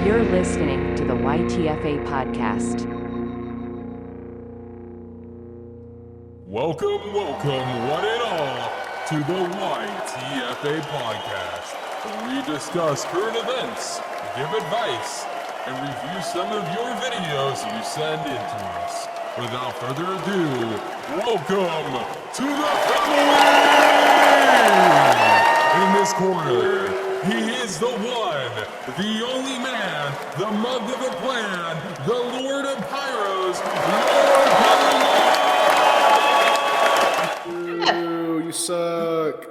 You're listening to the YTFA podcast. Welcome, one and all, to the YTFA podcast, where we discuss current events, give advice, and review some of your videos you send in to us. Without further ado, welcome to the family! In this corner, he is the one, the only man, the mug of the plan, the Lord of Pyros, Lord Ooh, you suck.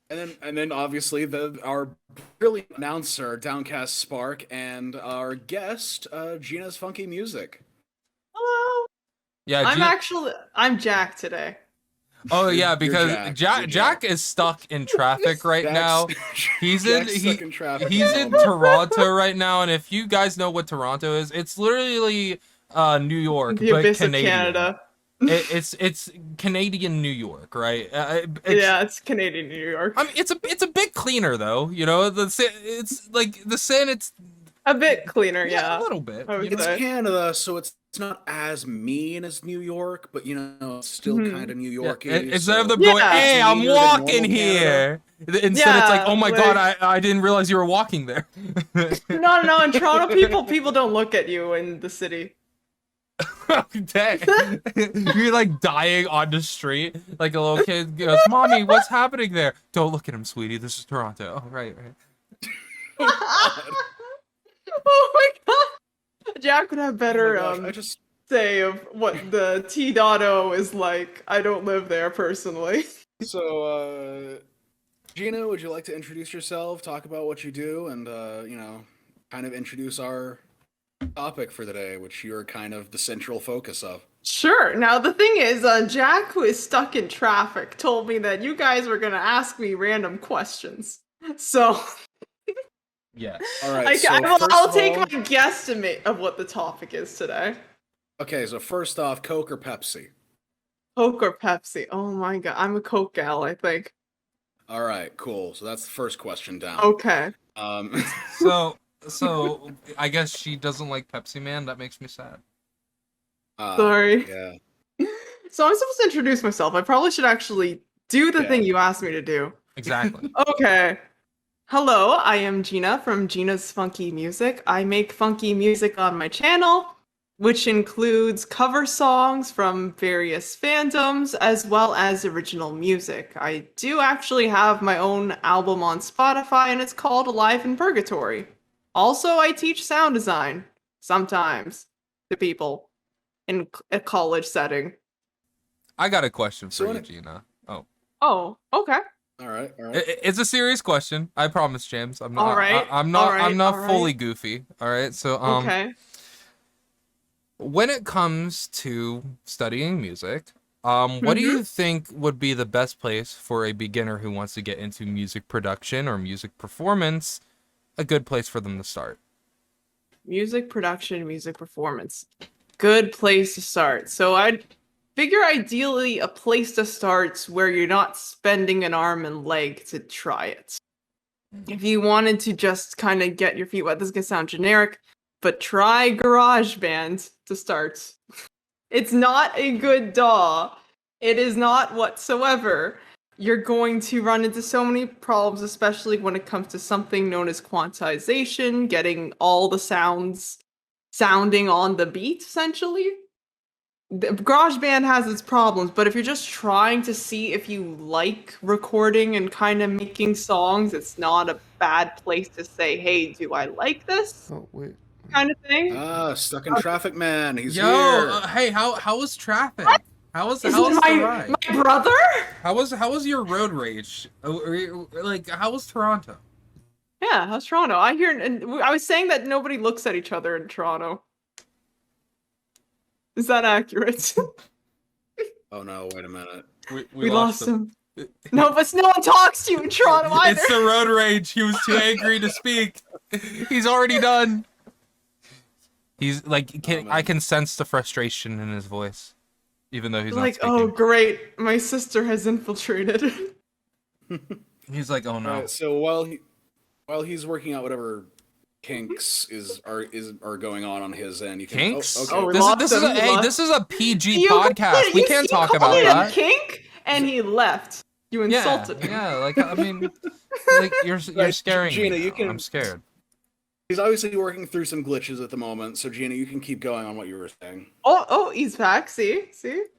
and then obviously our brilliant announcer, Downcast Spark, and our guest, Gina's Funky Music. Hello. Yeah, I'm Jack today. Oh yeah, because Jack. Jack is stuck in traffic right now. He's stuck in traffic. He's in Toronto right now, and if you guys know what Toronto is, it's literally New York, The but abyss Canadian. of Canada. It's Canadian New York, right? It's Canadian New York. I mean, it's a bit cleaner though. You know, it's like the sand. It's a bit cleaner, yeah. a little bit. It's Canada, so it's not as mean as New York, but it's still kind of New York-y. Instead of them going, "Hey, I'm walking here," instead it's like, "Oh my god, I didn't realize you were walking there." No. In Toronto, people don't look at you in the city. Dang. You're like dying on the street, like a little kid goes, "Mommy, what's happening there?" "Don't look at him, sweetie. This is Toronto." Oh, right. Oh my god. Jack would have better say of what the T.O is like. I don't live there personally. So, Gina, would you like to introduce yourself, talk about what you do, and kind of introduce our topic for the day, which you're kind of the central focus of? Sure. Now, the thing is, Jack, who is stuck in traffic, told me that you guys were going to ask me random questions. So, Yes. All right. I'll take my guesstimate of what the topic is today. Okay, so first off, Coke or Pepsi? Coke or Pepsi? Oh my god, I'm a Coke gal, I think. All right, cool. So that's the first question down. Okay. So I guess she doesn't like Pepsi Man. That makes me sad. Sorry. Yeah. So I'm supposed to introduce myself. I probably should actually do the thing you asked me to do. Exactly. Okay. Hello, I am Gina from Gina's Funky Music. I make funky music on my channel, which includes cover songs from various fandoms as well as original music. I do actually have my own album on Spotify, and it's called Alive in Purgatory. Also, I teach sound design sometimes to people in a college setting. I got a question for you, Gina. Oh, okay. All right. It's a serious question. I promise, James. I'm not. All right. I'm not. I'm not all right. fully goofy. All right. So Okay. when it comes to studying music, what do you think would be the best place for a beginner who wants to get into music production or music performance? A good place for them to start. Music production, music performance. Good place to start. So I'd figure ideally a place to start where you're not spending an arm and leg to try it. If you wanted to just kind of get your feet wet, this is going to sound generic, but try GarageBand to start. It's not a good DAW. It is not whatsoever. You're going to run into so many problems, especially when it comes to something known as quantization, getting all the sounds sounding on the beat, essentially. GarageBand has its problems, but if you're just trying to see if you like recording and kind of making songs, it's not a bad place to say, hey, do I like this? Oh, wait. Kind of thing. Stuck in traffic, man. He's Yo, here. hey, how was traffic? What? How was Is the it ride? my brother? How was your road rage? Like, how was Toronto? Yeah, how's Toronto? I was saying that nobody looks at each other in Toronto. Is that accurate? Oh no! Wait a minute. We lost him. No, but no one talks to you in Toronto either. It's the road rage. He was too angry to speak. He's already done. He's like, I can sense the frustration in his voice, even though he's like, not speaking. oh great, my sister has infiltrated. He's like, oh no. So while he's working out whatever kinks are going on his end. You can, Kinks? Oh, okay. Oh, we This is lost this is him, a he hey, left. this is a PG You podcast. We can't talk about him that. kink, and he left. You Yeah, insulted him. yeah. Like I mean, like you're Right, scaring Gina, me. you Now. can- I'm scared. He's obviously working through some glitches at the moment, so Gina, you can keep going on what you were saying. Oh, he's back. See?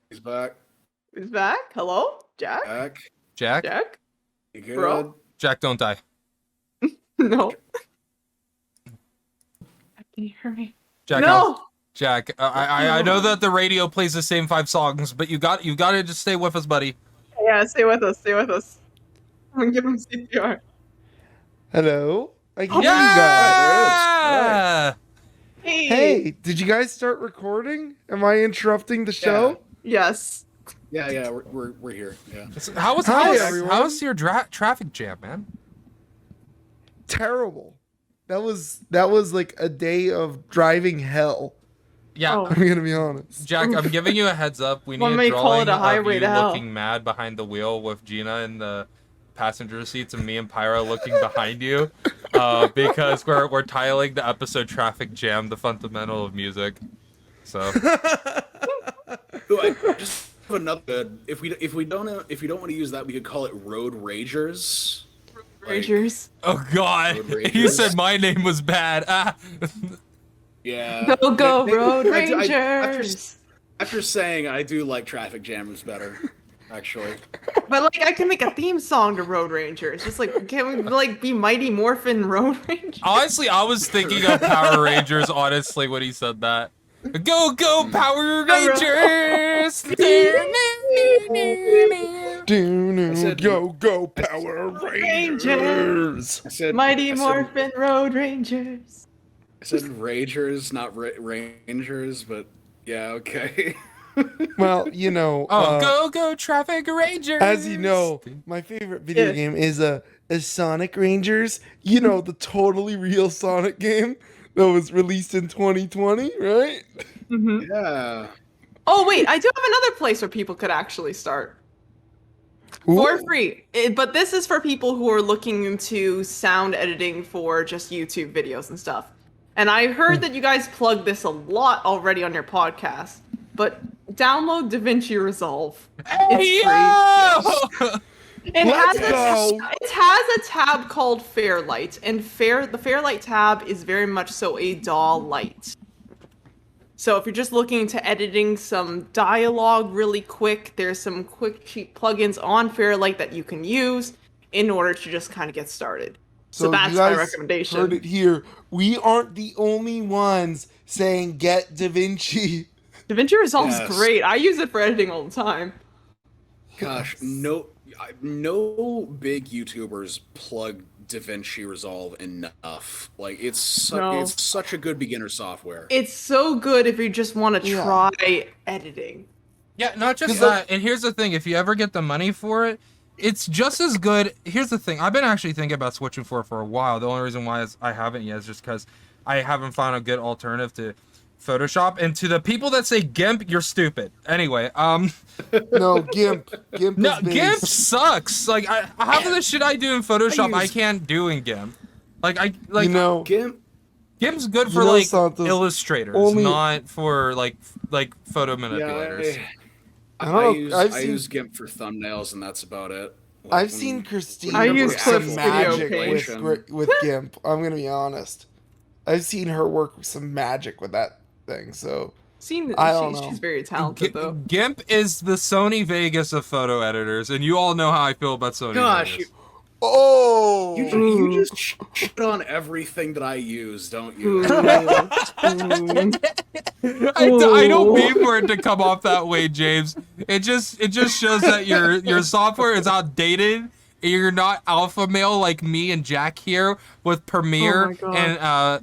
He's back. He's back. Hello? Jack? Jack, Jack? You good? Bro? Jack, don't die. No. Can you hear me? Jack, No! Jack. I know that the radio plays the same 5 songs, but you got to just stay with us, buddy. Yeah, stay with us. Stay with us. I'm gonna give him CPR. Hello? I can hear you Yeah. guys. Hey! Hey, did you guys start recording? Am I interrupting the show? Yes. Yeah, we're here. Yeah. How was Hi, everyone. your traffic jam, man? Terrible. That was like a day of driving hell. Yeah. Oh. I'm gonna be honest. Jack, I'm giving you a heads up. We One need may a call drawing it a highway of you to hell. looking mad behind the wheel with Gina in the passenger seats and me and Pyra looking behind you, because we're titling the episode "Traffic Jam: The Fundamental of Music." So Ooh, I just have another good. If we don't want to use that, we could call it Road Ragers. Ragers. oh god, Road he Ragers. said my name was bad. Ah. Yeah. Go, Maybe- Road I- Rangers! After saying I do like Traffic Jams better, actually. But like, I can make a theme song to Road Rangers. Just like, can we like be Mighty Morphin Road Rangers? Honestly, I was thinking of Power Rangers. Honestly, when he said that, go Power Rangers! Do said- go Power Rangers. I said Mighty I said- Morphin Road Rangers. I said Ragers, not Rangers, but yeah, okay. Well, you know, Oh, go Traffic Rangers! as you know, my favorite video Yeah. game is Sonic Rangers. You know, the totally real Sonic game that was released in 2020, right? Yeah. Oh wait, I do have another place where people could actually start for Ooh. free. But this is for people who are looking into sound editing for just YouTube videos and stuff. And I heard that you guys plug this a lot already on your podcast. But download DaVinci Resolve. It's free. Yo! It Let's has, go. it has a tab called Fairlight, and the Fairlight tab is very much so a DAW light. So if you're just looking to editing some dialogue really quick, there's some quick cheap plugins on Fairlight that you can use in order to just kind of get started. So that's you my guys recommendation. Heard it here. We aren't the only ones saying get DaVinci. DaVinci Resolve's Yes. great. I use it for editing all the time. Gosh, no big YouTubers plug DaVinci Resolve enough. Like it's such a good beginner software. It's so good if you just want to Yeah. try editing. Yeah, not just 'Cause that. And here's the thing: if you ever get the money for it, it's just as good. Here's the thing: I've been actually thinking about switching for a while. The only reason why I haven't yet is just because I haven't found a good alternative to Photoshop. And to the people that say GIMP, you're stupid. Anyway, No, GIMP. GIMP no, is GIMP base. sucks. Like half of the shit I do in Photoshop, I use- can't do in GIMP. Like You know, GIMP. GIMP's good You for know, like Santos, illustrators, only- not for like photo manipulators. I don't know, I've I seen- use GIMP for thumbnails, and that's about it. Like, I've when- seen Christine I use work Clip some Studio magic Paint. with GIMP. I'm gonna be honest. I've seen her work some magic with that thing. So I don't know. She's very talented though. GIMP is the Sony Vegas of photo editors, and you all know how I feel about Sony Gosh, Vegas. oh, you just shit on everything that I use, don't you? I don't mean for it to come off that way, James. It just shows that your software is outdated. And you're not alpha male like me and Jack here with Premiere Oh my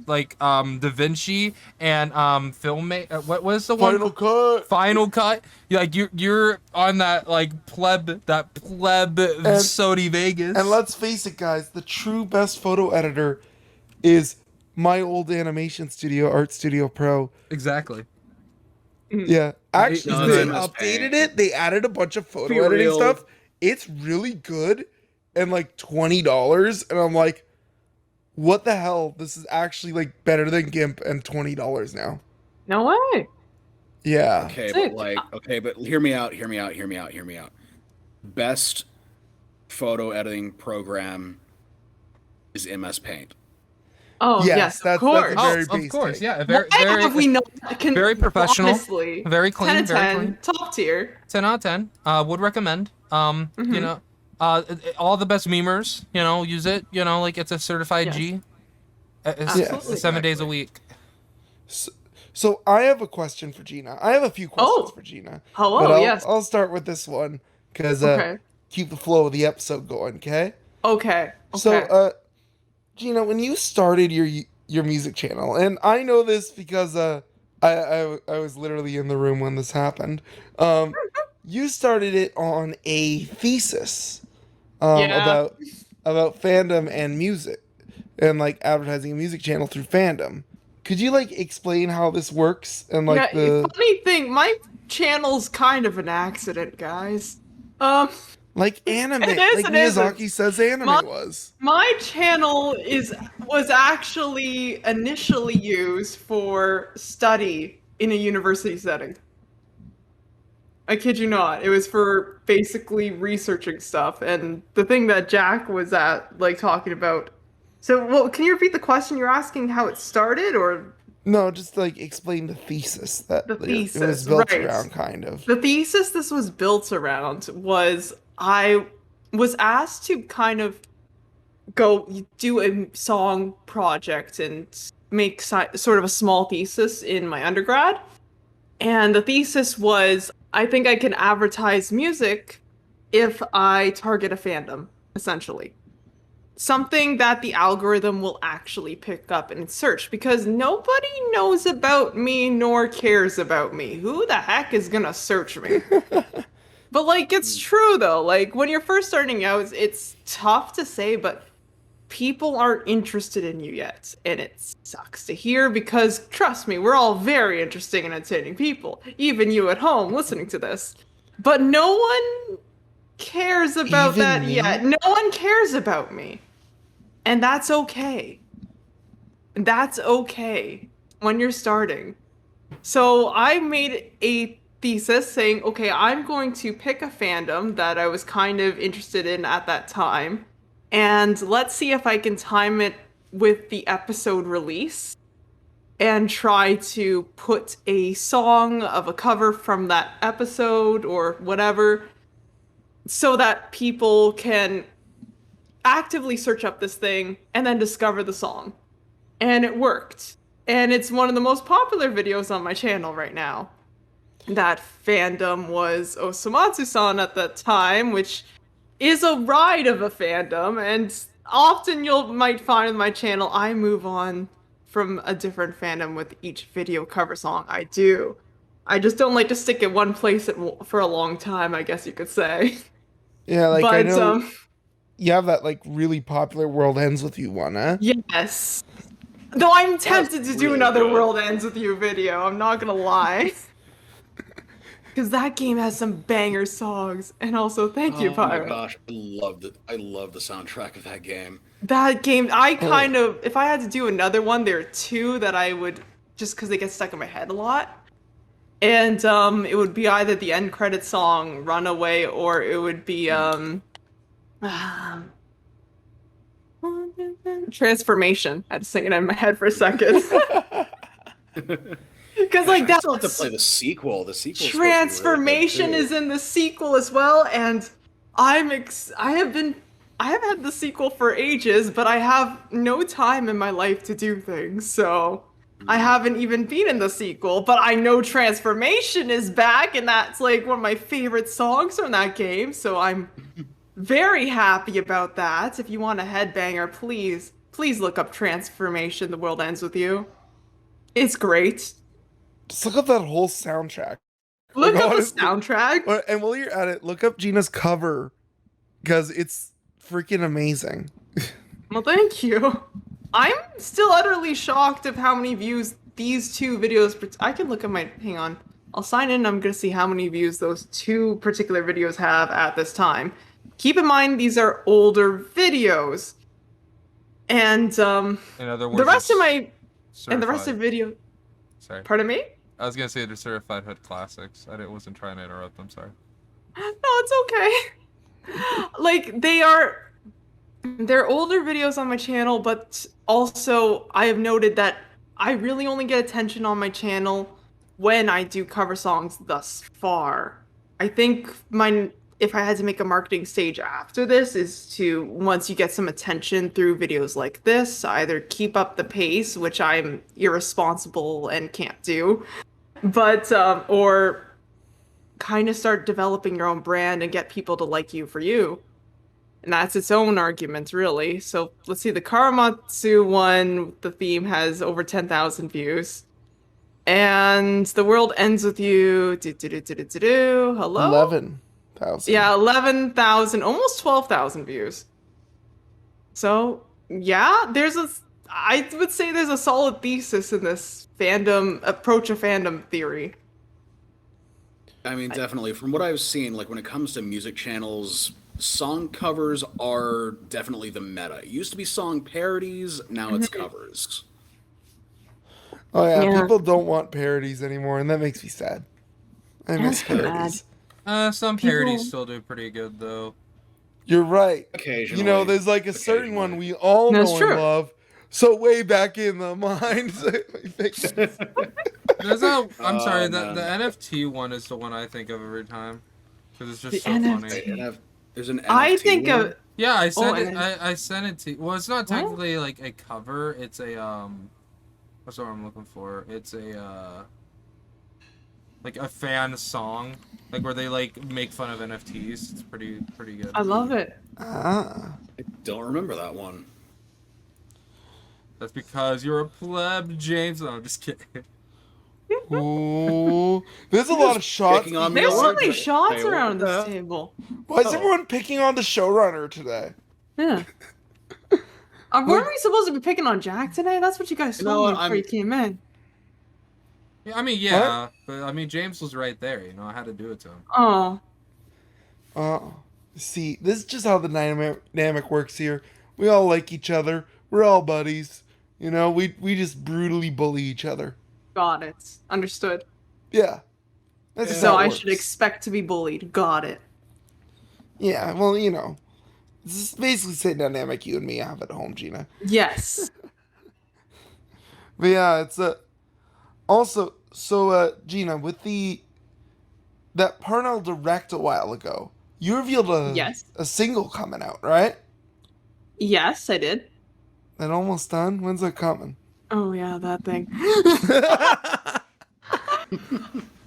God. and DaVinci and Filmmaker. What was the one? Final Cut. Final Cut. Like you're on that like pleb Sony Vegas. And let's face it, guys, the true best photo editor is my old animation studio, Art Studio Pro. exactly. Yeah, actually, No, they that's updated paying. it. They added a bunch of photo Be editing real. stuff. It's really good, and like $20, and I'm like, what the hell? This is actually like better than GIMP and $20 now. No way. Yeah. Okay, Sick. but hear me out. Best photo editing program is MS Paint. Oh Yes, yes, of that's a course. very Of base course, take. yeah. Very, Why very, have we not very professional, honestly, very clean, 10 very 10, clean. top tier. 10 out of 10. Would recommend. You know, all the best memers, use it. Like it's a certified Yes. G. It's Absolutely. 7 days a Exactly. week. So I have a question for Gina. I have a few questions Oh. for Gina. Hello, but yes. I'll start with this one because Okay. keep the flow of the episode going. Okay. Okay. So Gina, when you started your music channel, and I know this because I was literally in the room when this happened. You started it on a thesis Yeah. about fandom and music, and like advertising a music channel through fandom. Could you like explain how this works and like Yeah, funny thing, my channel's kind of an accident, guys. like anime, It is, like it isn't. Miyazaki says anime My- was. My channel was actually initially used for study in a university setting. I kid you not. It was for basically researching stuff, and the thing that Jack was talking about. So, well, can you repeat the question? You're asking how it started, or No, just like explain the thesis that the it was thesis? built Right. around, kind of. The thesis this was built around was I was asked to kind of go do a song project and make sort of a small thesis in my undergrad. And the thesis was I think I can advertise music if I target a fandom, essentially. Something that the algorithm will actually pick up and search because nobody knows about me nor cares about me. Who the heck is gonna search me? But like it's true though. Like when you're first starting out, it's tough to say, but people aren't interested in you yet. And it sucks to hear because trust me, we're all very interesting and entertaining people. Even you at home listening to this. But no one cares about Even that me? yet. No one cares about me. And that's okay. That's okay when you're starting. So I made a thesis saying, okay, I'm going to pick a fandom that I was kind of interested in at that time. And let's see if I can time it with the episode release and try to put a song of a cover from that episode or whatever so that people can actively search up this thing and then discover the song. And it worked. And it's one of the most popular videos on my channel right now. That fandom was Osamatsu-san at that time, which is a ride of a fandom. And often might find on my channel, I move on from a different fandom with each video cover song I do. I just don't like to stick at one place for a long time, I guess you could say. Yeah, like But I know you have that like really popular World Ends With You one, huh? yes. Though I'm tempted to do really another good. World Ends With You video, I'm not gonna lie. Because that game has some banger songs. And also, thank you, Oh my Pyro. gosh, I loved it. I love the soundtrack of that game. That game, I kind of, if I had to do another one, there are two that I would, just because they get stuck in my head a lot. And it would be either the end credit song, Runaway, or it would be Transformation. I had to sing it in my head for a second. Because like I that's still have to play the sequel. The sequel. Transformation is in the sequel as well, and I have had the sequel for ages, but I have no time in my life to do things, so I haven't even been in the sequel. But I know Transformation is back, and that's like one of my favorite songs from that game, so I'm very happy about that. If you want a headbanger, please look up Transformation: The World Ends With You. It's great. Just look up that whole soundtrack. Look Like, up the honestly- soundtrack. And while you're at it, look up Gina's cover because it's freaking amazing. Well, thank you. I'm still utterly shocked of how many views these two videos. I can look at my. Hang on. I'll sign in. I'm gonna see how many views those two particular videos have at this time. Keep in mind these are older videos, And In other words, the rest of it's my and the rest of certified. video. Sorry. Pardon me? I was gonna say they're certified hood classics. Wasn't trying to interrupt. I'm sorry. No, it's okay. Like they're older videos on my channel, but also I have noted that I really only get attention on my channel when I do cover songs thus far. I think if I had to make a marketing stage after this is to, once you get some attention through videos like this, either keep up the pace, which I'm irresponsible and can't do, but or kind of start developing your own brand and get people to like you for you. And that's its own argument, really. So let's see, the Karamatsu one, the theme has over 10,000 views. And The World Ends With You, hello? 11,000. Yeah, 11,000, almost 12,000 views. So, yeah, I would say there's a solid thesis in this approach of fandom theory. I mean, definitely. From what I've seen, like when it comes to music channels, song covers are definitely the meta. It used to be song parodies, now it's covers. Oh yeah, Yeah. people don't want parodies anymore, and that makes me sad. I miss That's parodies. Some People- parodies still do pretty good though. You're right. Occasionally. You know, there's like a certain one Occasionally. we all That's know true. and love. So way back in the minds, There's a. I'm sorry. man. The NFT one is the one I think of every time, because it's just The so NFT. funny. There's an NFT I think one. of Yeah, I sent it. and I sent it to. Well, it's not technically like a cover. It's a What's the word I'm looking for? It's a like a fan song, like where they like make fun of NFTs. It's pretty good. I love it. ah, I don't remember that one. That's because you're a pleb, James. No, I'm just kidding. ooh, there's a lot of shots. picking on me There's a so lot. many shots Hey, around what this the- table. Why is everyone picking on the showrunner today? Yeah. Weren't we supposed to be picking on Jack today? That's what you guys You know told me what, before you came in. Yeah, I mean, yeah, but I mean, James was right there. You know, I had to do it to him. Oh. See, this is just how the dynamic works here. We all like each other. We're all buddies. You know, we just brutally bully each other. Got it. Understood. Yeah. That's just So how it I works. should expect to be bullied. Got it. Yeah, well, you know. This is basically the same dynamic you and me have at home, Gina. Yes. But yeah, it's also Gina, with that Parnell Direct a while ago, you revealed Yes. a single coming out, right? Yes, I did. That almost done? When's that coming? Oh yeah, that thing.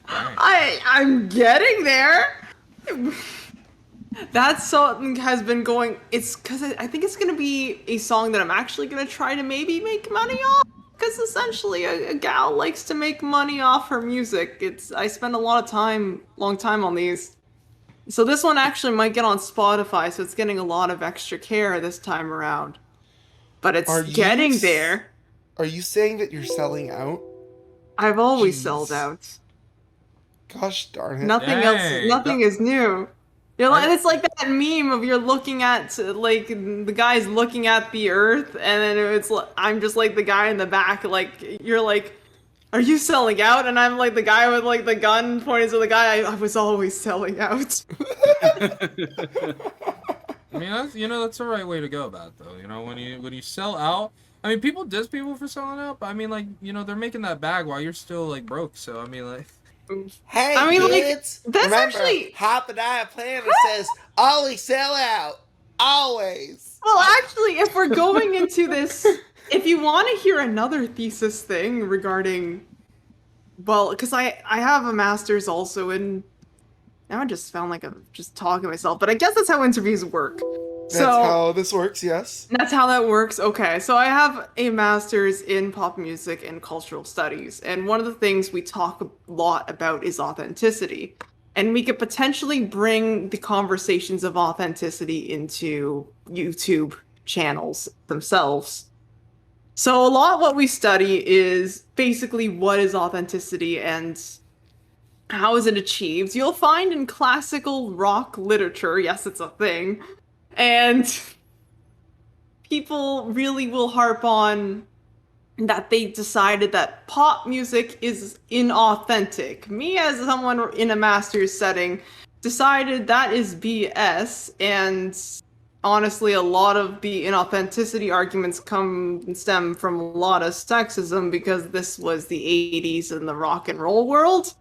Dang. I'm getting there. That song has been going. It's because I think it's gonna be a song that I'm actually gonna try to maybe make money off. Because essentially, a gal likes to make money off her music. I spend a long time on these. So this one actually might get on Spotify, so it's getting a lot of extra care this time around. But it's Are you getting s- there. Are you saying that you're selling out? I've always Jeez. sold out. Gosh darn it. Nothing Dang, else. Nothing is new. And it's like that meme of you're looking at like the guy's looking at the earth, and then I'm just like the guy in the back, like you're like, are you selling out? And I'm like the guy with like the gun pointing to the guy. I was always selling out. I mean, that's the right way to go about it, though. You know, when you sell out. I mean, people diss people for selling out, but I mean, like, you know, they're making that bag while you're still like broke. So I mean, like. Hey, I mean, like, kids, that's remember, actually- Hop and I plan that says always sell out. Always. Well, actually, if we're going into this, if you want to hear another thesis thing regarding, well, because I have a master's also in. Now I just sound like I'm just talking to myself, but I guess that's how interviews work. That's So how this works, yes. that's how that works. Okay, so I have a master's in pop music and cultural studies, and one of the things we talk a lot about is authenticity. And we could potentially bring the conversations of authenticity into YouTube channels themselves. So a lot of what we study is basically what is authenticity and how is it achieved. You'll find in classical rock literature, yes, it's a thing, and people really will harp on that they decided that pop music is inauthentic. Me, as someone in a master's setting, decided that is BS, and honestly, a lot of the inauthenticity arguments stem from a lot of sexism because this was the 80s in the rock and roll world,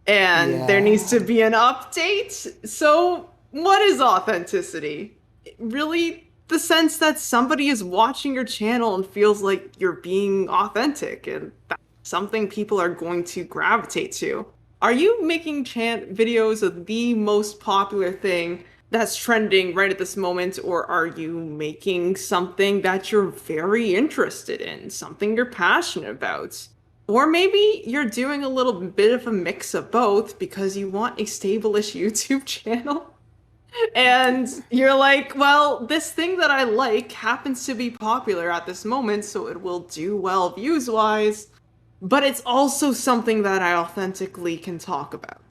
and there needs to be an update. So, what is authenticity? Really, the sense that somebody is watching your channel and feels like you're being authentic, and that's something people are going to gravitate to. Are you making videos of the most popular thing that's trending right at this moment, or are you making something that you're very interested in, something you're passionate about? Or maybe you're doing a little bit of a mix of both because you want a stable-ish YouTube channel. And you're like, well, this thing that I like happens to be popular at this moment, so it will do well views-wise, but it's also something that I authentically can talk about.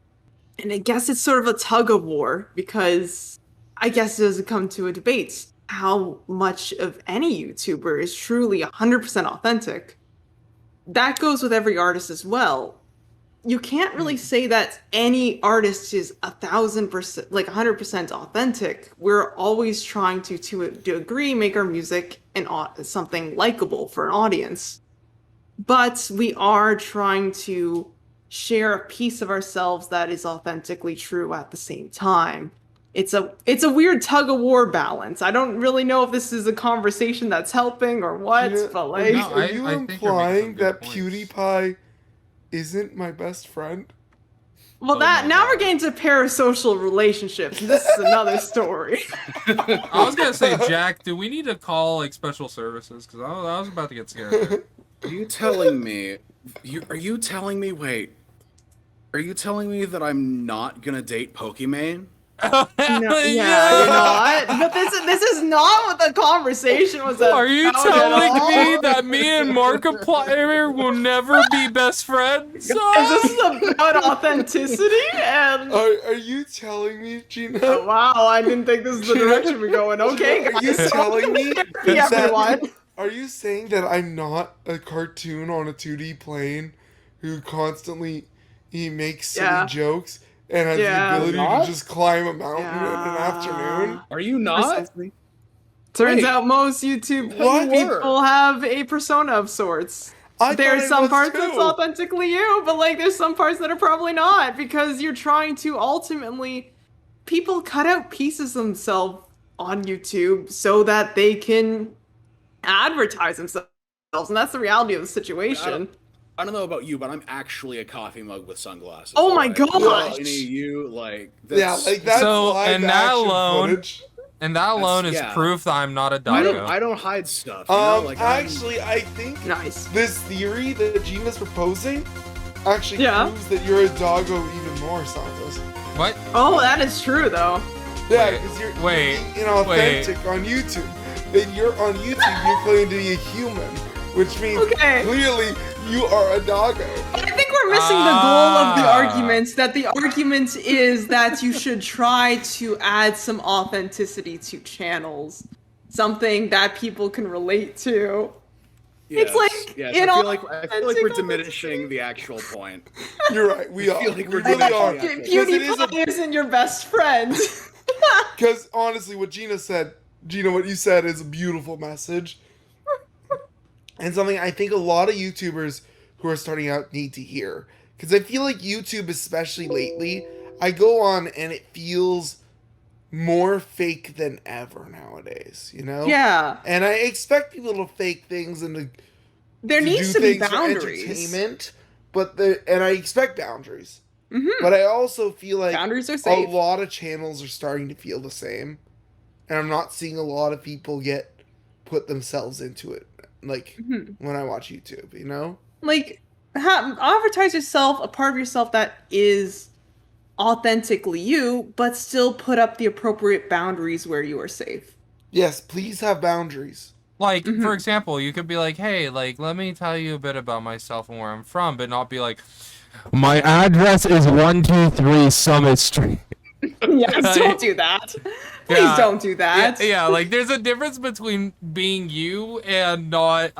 And I guess it's sort of a tug of war, because I guess it doesn't come to a debate how much of any YouTuber is truly 100% authentic. That goes with every artist as well. You can't really say that any artist is 1,000%, like 100% authentic. We're always trying to a degree, make our music something likable for an audience. But we are trying to share a piece of ourselves that is authentically true at the same time. It's a weird tug of war balance. I don't really know if this is a conversation that's helping or what, but like, are you I think you're making implying some good that points. PewDiePie isn't my best friend? well, now we're getting to parasocial relationships. This is another story. I was gonna say, Jack, do we need to call like special services? Because I was about to get scared there. Are you telling me? Are you telling me that I'm not gonna date Pokimane? No, yeah, you're not. But this is not what the conversation was about. Are you at telling all. me that me and Markiplier will never be best friends? Is this about authenticity? And Are you telling me, Gina? oh, wow, I didn't think this is the direction we're going. Okay, Are you guys, telling me therapy, everyone. Are you saying that I'm not a cartoon on a 2D plane who constantly makes silly jokes and has the ability to just climb a mountain in an afternoon? Are you not? Precisely. Turns out most YouTube people have a persona of sorts. There's some parts that's authentically you, but like there's some parts that are probably not, because you're trying to ultimately, people cut out pieces of themselves on YouTube so that they can advertise themselves, and that's the reality of the situation. I don't know about you, but I'm actually a coffee mug with sunglasses. Oh my right? gosh! You like that's live and that action alone, footage. and that alone is proof that I'm not a doggo. I don't hide stuff. You know? Like, actually, I think this theory that Gina's proposing actually proves that you're a doggo even more, Santos. What? Oh, that is true though. Yeah, because you're being inauthentic on YouTube. Then you're on YouTube, you're claiming to be a human, which means clearly you are a doggo. But I think we're missing the goal of the argument. That the argument is that you should try to add some authenticity to channels, something that people can relate to. Yes, it's like, yes, I feel like we're diminishing the actual point. You're right, we are. I feel like we're really are. PewDiePie isn't your best friend. Because honestly, what Gina, what you said is a beautiful message. And something I think a lot of YouTubers who are starting out need to hear. Because I feel like YouTube, especially lately, I go on and it feels more fake than ever nowadays, you know? Yeah. And I expect people to fake things and there needs to be boundaries. Entertainment, and I expect boundaries. Mm-hmm. But I also feel like boundaries are safe. A lot of channels are starting to feel the same. And I'm not seeing a lot of people put themselves into it. Like, when I watch YouTube, you know? Like, advertise yourself, a part of yourself that is authentically you, but still put up the appropriate boundaries where you are safe. Yes, please have boundaries. Like, for example, you could be like, hey, like, let me tell you a bit about myself and where I'm from, but not be like, my address is 123 Summit Street. Yes, don't do that. Please Yeah. don't do that. Yeah, like there's a difference between being you and not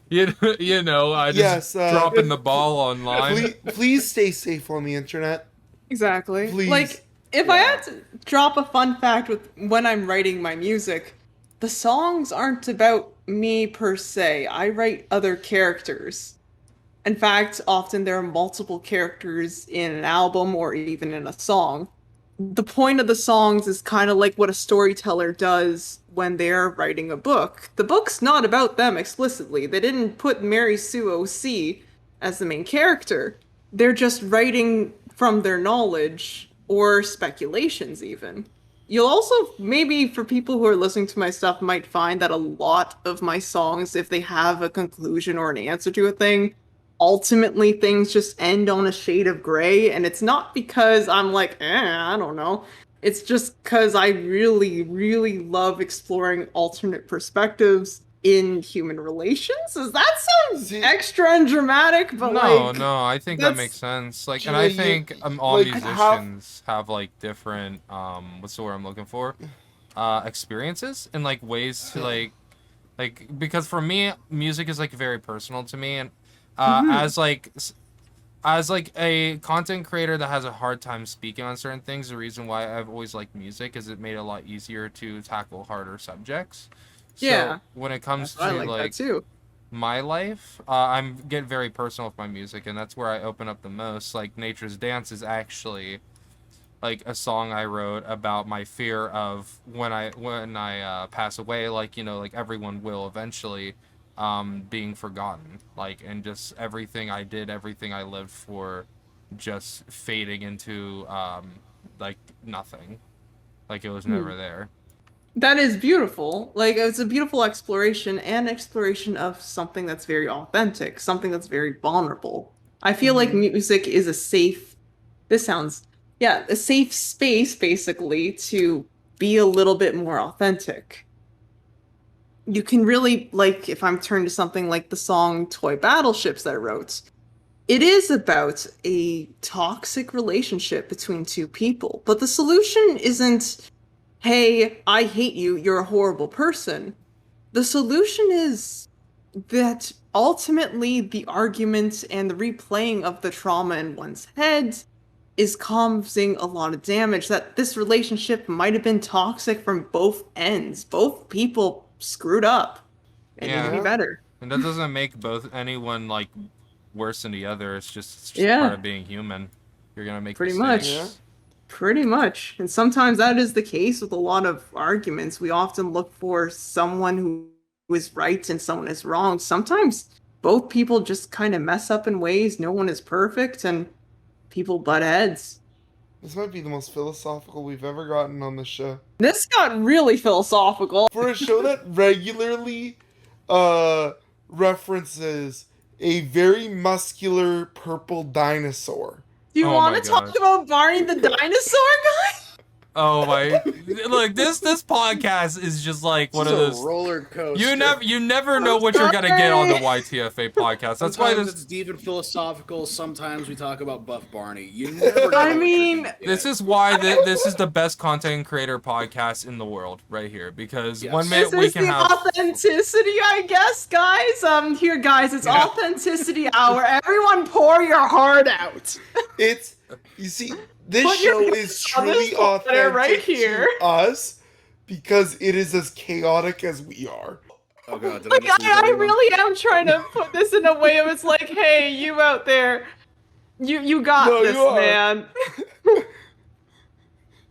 just Yes, dropping the ball online. please stay safe on the internet. Exactly. Please. Like, if I had to drop a fun fact with when I'm writing my music, the songs aren't about me per se. I write other characters. In fact, often there are multiple characters in an album or even in a song. The point of the songs is kind of like what a storyteller does when they're writing a book. The book's not about them explicitly. They didn't put Mary Sue OC as the main character. They're just writing from their knowledge or speculations, even. You'll also, maybe for people who are listening to my stuff, might find that a lot of my songs, if they have a conclusion or an answer to a thing, ultimately things just end on a shade of gray. And it's not because I'm like, I don't know. It's just because I really, really love exploring alternate perspectives in human relations. Does that sound extra and dramatic? But No, I think that that's- makes sense. Like, and Gina, I you- think all like, musicians have like different what's the word I'm looking for? Experiences and like ways to like because for me, music is like very personal to me, and as like a content creator that has a hard time speaking on certain things, the reason why I've always liked music is it made it a lot easier to tackle harder subjects. Yeah. So when it comes to I like that too. my life, get very personal with my music, and that's where I open up the most. Like Nature's Dance is actually like a song I wrote about my fear of when I pass away, like like everyone will eventually, being forgotten, like, and just everything I did, everything I lived for, just fading into like nothing, like it was never there. That is beautiful. Like, it's a beautiful exploration and exploration of something that's very authentic, something that's very vulnerable. I feel like music is a safe, this sounds, yeah, a safe space basically to be a little bit more authentic. You can really, like, if I'm turned to something like the song Toy Battleships that I wrote, it is about a toxic relationship between two people, but the solution isn't, hey, I hate you, you're a horrible person. The solution is that ultimately the argument and the replaying of the trauma in one's head is causing a lot of damage, that this relationship might have been toxic from both ends. Both people screwed up and need to be Yeah. better. And that doesn't make both anyone like worse than the other. It's just Yeah. part of being human. You're gonna make Pretty mistakes. much. Pretty much. And sometimes that is the case with a lot of arguments. We often look for someone who is right and someone is wrong. Sometimes both people just kind of mess up in ways. No one is perfect and people butt heads. This might be the most philosophical we've ever gotten on the show. This got really philosophical. For a show that regularly references a very muscular purple dinosaur. Do you Oh want my to talk gosh. about Barney the dinosaur guy? Oh my! Look, this podcast is just like one of It's a those. roller coaster. You never know what you're gonna get on the YTFA podcast. That's why Sometimes this it's deep and philosophical. Sometimes we talk about Buff Barney. You never know I what you're mean, gonna get. this is why this is the best content creator podcast in the world right here, because Yes. one minute this we is can the have authenticity, I guess, guys. Here, guys, it's Yeah. authenticity hour. Everyone, pour your heart out. It's, you see, this Put your show hands is on this truly corner authentic right here. to us because it is as chaotic as we are. Oh god, did Like, I just lose I everyone? really am trying to put this in a way of it's like, hey, you out there, you got No, this, you are. man.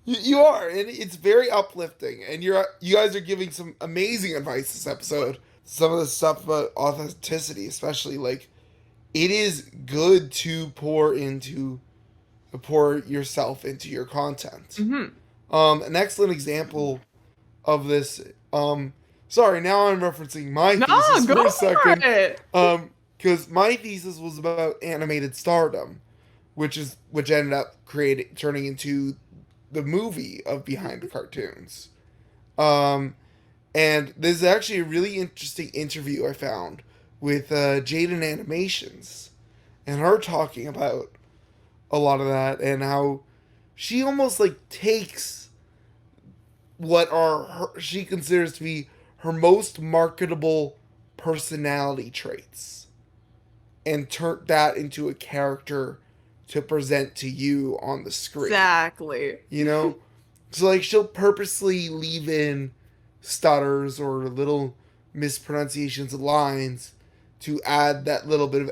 You are, and it's very uplifting. And you guys are giving some amazing advice this episode. Some of the stuff about authenticity, especially, like, it is good to pour yourself into your content. An excellent example of this. Sorry, now I'm referencing my No, thesis go for a for second. it. Because my thesis was about animated stardom, which ended up turning into the movie of Behind the Cartoons. And this is actually a really interesting interview I found with Jaden Animations, and her talking about a lot of that and how she almost like takes what she considers to be her most marketable personality traits and turn that into a character to present to you on the screen. Exactly. You know? So like she'll purposely leave in stutters or little mispronunciations of lines to add that little bit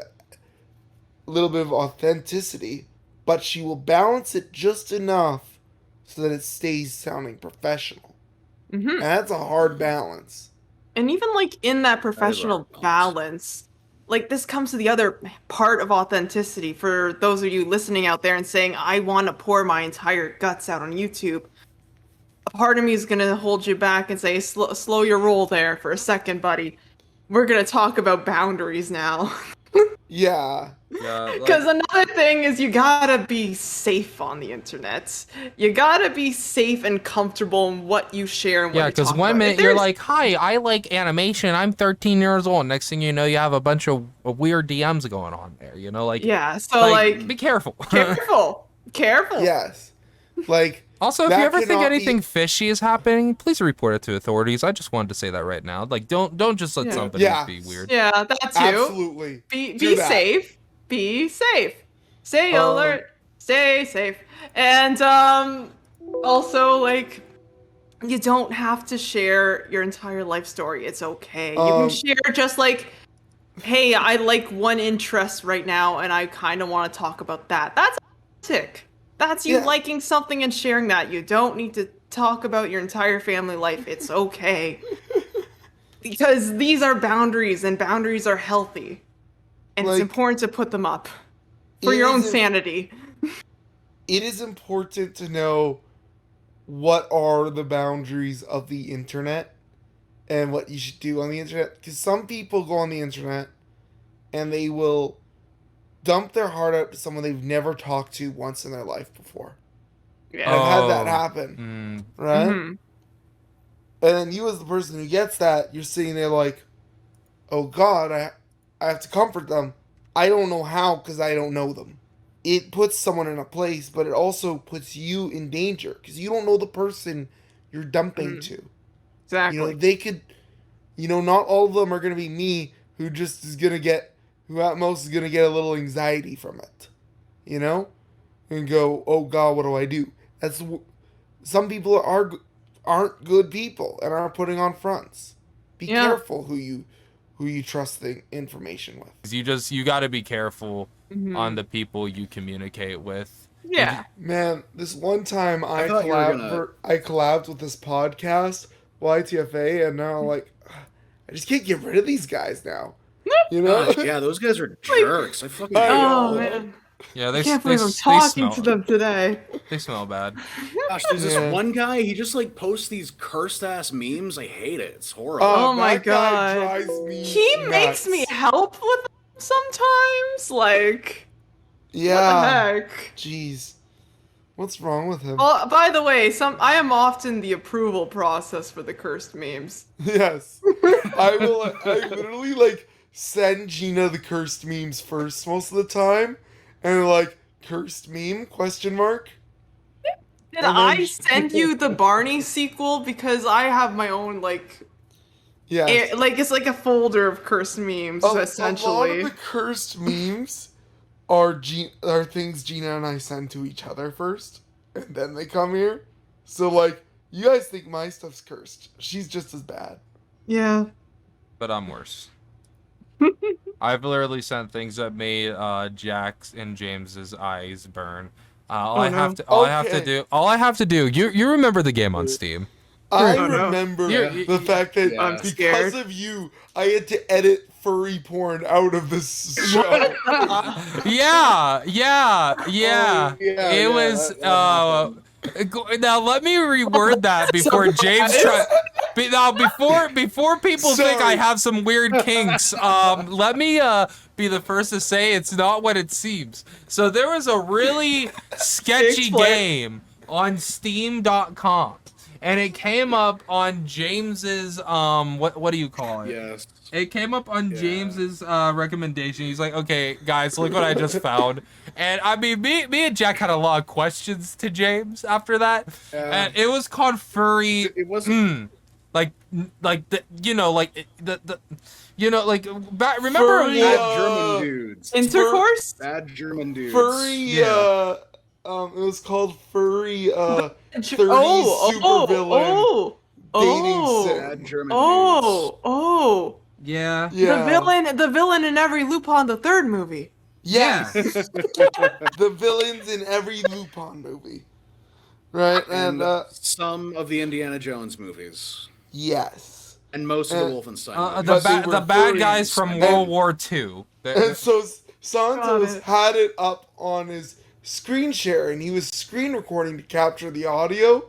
of authenticity, but she will balance it just enough so that it stays sounding professional. Mm-hmm. And that's a hard balance. And even like in that professional balance, like this comes to the other part of authenticity for those of you listening out there and saying, I want to pour my entire guts out on YouTube. A part of me is going to hold you back and say, slow your roll there for a second, buddy. We're going to talk about boundaries now. Yeah. Yeah, Because another thing is you gotta be safe on the internet. You gotta be safe and comfortable in what you share and what you because talk one about. minute you're like, hi, I like animation. I'm 13 years old. Next thing you know, you have a bunch of weird DMs going on there. You know, like yeah. So like be careful. careful. Yes. Like Also, if that you ever think cannot anything be- fishy is happening, please report it to authorities. I just wanted to say that right now. Like, don't just let Yeah. somebody Yeah. be weird. Yeah, that too. Absolutely. Be Do that. safe. Be safe. Stay alert. Stay safe. And also like you don't have to share your entire life story. It's okay. You can share just like, hey, I like one interest right now and I kind of want to talk about that. That's authentic. That's you Yeah. liking something and sharing that. You don't need to talk about your entire family life. It's okay. Because these are boundaries and boundaries are healthy. And it's Like, important to put them up for it your own isn't- sanity. It is important to know what are the boundaries of the internet and what you should do on the internet. Because some people go on the internet and they will dump their heart out to someone they've never talked to once in their life before. Yeah. I've had that Oh. happen, right? Mhm. And then you, as the person who gets that, you're sitting there like, oh God, I have to comfort them. I don't know how because I don't know them. It puts someone in a place, but it also puts you in danger because you don't know the person you're dumping to. Exactly. You know, they could, not all of them are going to be me who just is going to get, who at most is going to get a little anxiety from it, and go, oh God, what do I do? Some people aren't good people and are putting on fronts. Be Yeah. careful who you trust the information with. You got to be careful Mhm. on the people you communicate with. Yeah. Man, this one time I thought you were gonna- collabed with this podcast, YTFA, and now like I just can't get rid of these guys now. You know? Gosh, yeah, those guys are jerks. I fucking I Oh know. man. Yeah, I they can't they, believe I'm they talking smell, to them today. They smell bad. Gosh, there's Yeah. this one guy. He just like posts these cursed ass memes. I hate it. It's horrible. Oh my that guy God. drives me He nuts. makes me help with them sometimes. Like, Yeah. what the heck? Jeez. What's wrong with him? Well, by the way, I am often the approval process for the cursed memes. Yes. I literally like send Gina the cursed memes first most of the time. And like, cursed meme, question mark. Did And then I send you the Barney sequel? Because I have my own, like, Yes. it's like a folder of cursed memes, A lot essentially. of the cursed memes are things Gina and I send to each other first, and then they come here. So like, you guys think my stuff's cursed. She's just as bad. Yeah. But I'm worse. I've literally sent things that made Jack's and James's eyes burn. All Oh, I no. have to Okay. all I have to do. You remember the game on Steam? I Oh, no. remember You're- the fact that Yeah. I'm because scared. of you, I had to edit furry porn out of this show. Yeah. Oh, yeah, It was. that happened. Now let me reword that before James try. Now before people think I Sorry. have some weird kinks, let me be the first to say it's not what it seems. So there was a really sketchy Explain. game on Steam.com. and it came up on James's what do you call it? Yes. It came up on Yeah. James's recommendation. He's like, okay, guys, look what I just found. And I mean, me and Jack had a lot of questions to James after that. Yeah. And it was called furry. It wasn't. Like the remember Furry, Bad German dudes. Intercourse? Bad German dudes. Furry, Yeah. it was called Furry, 30s Oh, supervillain dating sim. Bad German oh. yeah. Yeah. The villain in every Lupin the Third movie. Yes. dudes. The villains in every Lupin movie. Right? And And, some of the Indiana Jones movies. yes. And most of the Wolfenstein movies. But they were The bad guys furries. from And- World War II. And so Got Santos it. had it up on his screen share, and he was screen recording to capture the audio,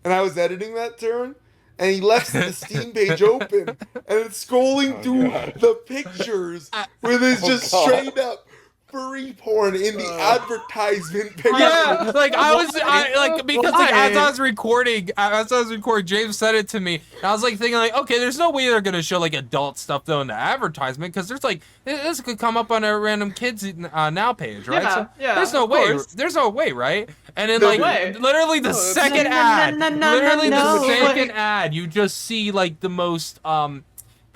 and I was editing that turn, and he left the Steam page open, and it's scrolling through the pictures with his just straight up furry porn in the advertisement picture. Yeah, like because like Why? as I was recording, James sent it to me, and I was like thinking like, okay, there's no way they're gonna show like adult stuff though in the advertisement, because there's like this could come up on a random kids now page, right? Yeah, So yeah, there's no of way, course. there's no way, right? And then No like way. literally the it's- second No, no, ad, no, no, literally no, the no. second ad, you just see like the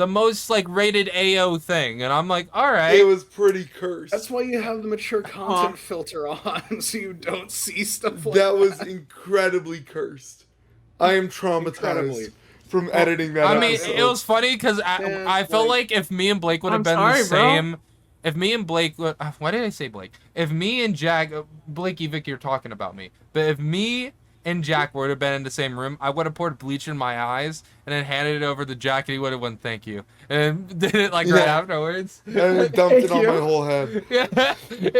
most like rated AO thing, and I'm like, all right. It was pretty cursed. That's why you have the mature content filter on, so you don't see stuff like That was incredibly cursed. I am traumatized Incredibly. from editing that I mean, episode. it was funny because Man, I felt like- like if me and Blake would have I'm been sorry, the bro. same, if me and Blake, why did I say Blake? If me and Jack, Blakey, Vic, you're talking about me, but if me and Jack would have been in the same room, I would have poured bleach in my eyes and then handed it over to Jack, and he would have went, "Thank you," and did it like right Yeah. afterwards. And I dumped it on you. my whole head. Yeah,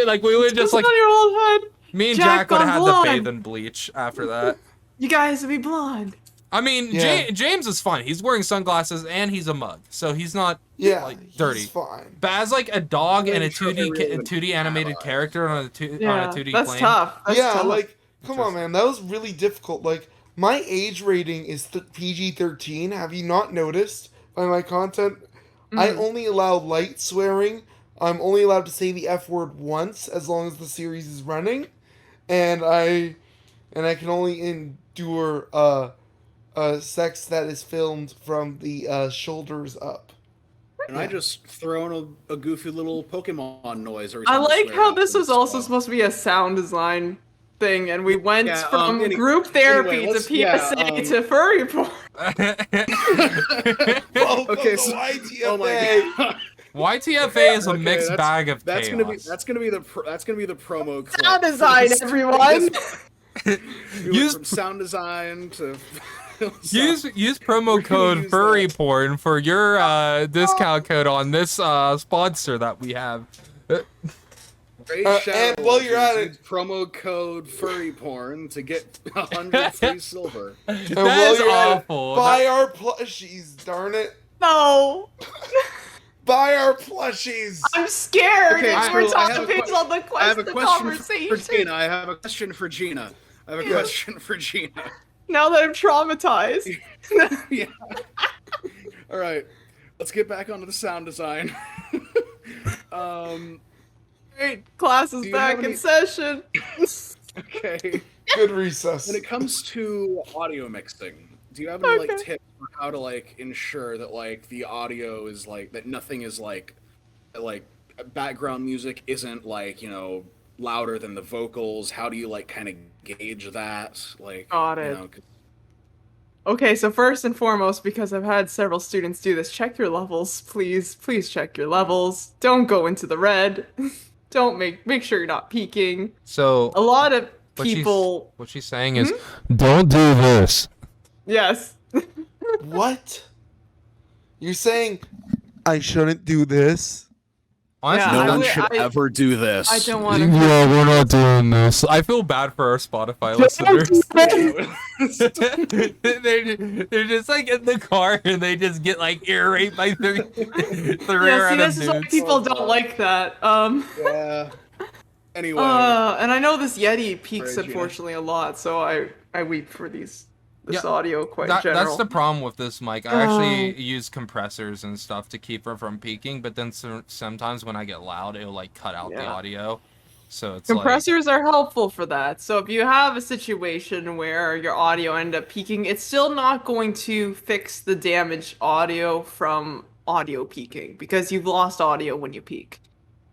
like we would just like on your old head. me and Jack Jack would have had gone to blonde. bathe in bleach after that. You guys would be blonde. I mean, Yeah. James is fine. He's wearing sunglasses and he's a mug, so he's not Yeah, like dirty. he's fine. But as like a dog and a Really sure 2D they really 2D animated have character on a 2D That's plane. tough. That's Yeah, tough. like, come on, man. That was really difficult. Like, my age rating is PG-13. Have you not noticed by my content? I only allow light swearing. I'm only allowed to say the F word once as long as the series is running, and I can only endure sex that is filmed from the shoulders up. And I just throw in a goofy little Pokemon noise every I time like swear how at this them, was also so- supposed to be a sound design thing, and we went Yeah, from any- group therapy anyway, to let's- PSA yeah, to furry porn. Welcome Okay, to so- YTFA. Oh my god. YTFA is a Okay, mixed that's- bag of That's chaos. gonna be the promo clip. Sound design, everyone. Use- From sound design to Use promo We're gonna code use furry that. porn for your discount code on this sponsor that we have. Raid and Shadow while you're at Legends, use promo code furry porn to get 100 free silver. And That while is you're at it, awful. buy our plushies, darn it. No, Buy our plushies. I'm scared. Okay, and we're so I have talking a based que- on the I have a the question for conversation. Gina. I have a question for Gina. Now that I'm traumatized. Yeah. All right. Let's get back onto the sound design. Great, class is Do you back have in any- session. Okay. Good recess. When it comes to audio mixing, do you have any like Okay. tips for how to like ensure that like the audio is like that nothing is like background music isn't like, louder than the vocals? How do you like kind of gauge that? Like Got you it. know, 'cause- Okay, so first and foremost, because I've had several students do this, check your levels, please. Please check your levels. Don't go into the red. Don't make sure you're not peaking. So A lot of what she's- people, what she's saying is, don't do this. yes. What? You're saying I shouldn't do this? Honestly, Yeah, no I one would- should I- ever do this. I don't want to. yeah, we're not doing this. I feel bad for our Spotify listeners. they're just like in the car and they just get like ear raped by three Yeah, see, random this is why dudes. people don't like that. Yeah. Anyway. And I know this Yeti peaks Sorry, Gina. unfortunately a lot, so I weep for these this Yeah, audio quite that's general. the problem with this mic. I actually use compressors and stuff to keep it from peaking, but then sometimes when I get loud, it'll like cut out the Yeah. audio. So it's like, Compressors are helpful for that. So if you have a situation where your audio ended up peaking, it's still not going to fix the damaged audio from audio peaking because you've lost audio when you peak.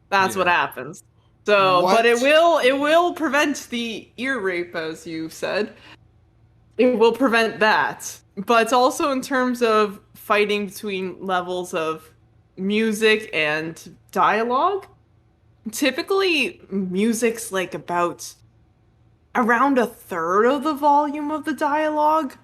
That's what Yeah. happens. So, but it will prevent the ear rape, as you said. It will prevent that. But also in terms of fighting between levels of music and dialogue, typically music's like about around a third of the volume of the dialogue.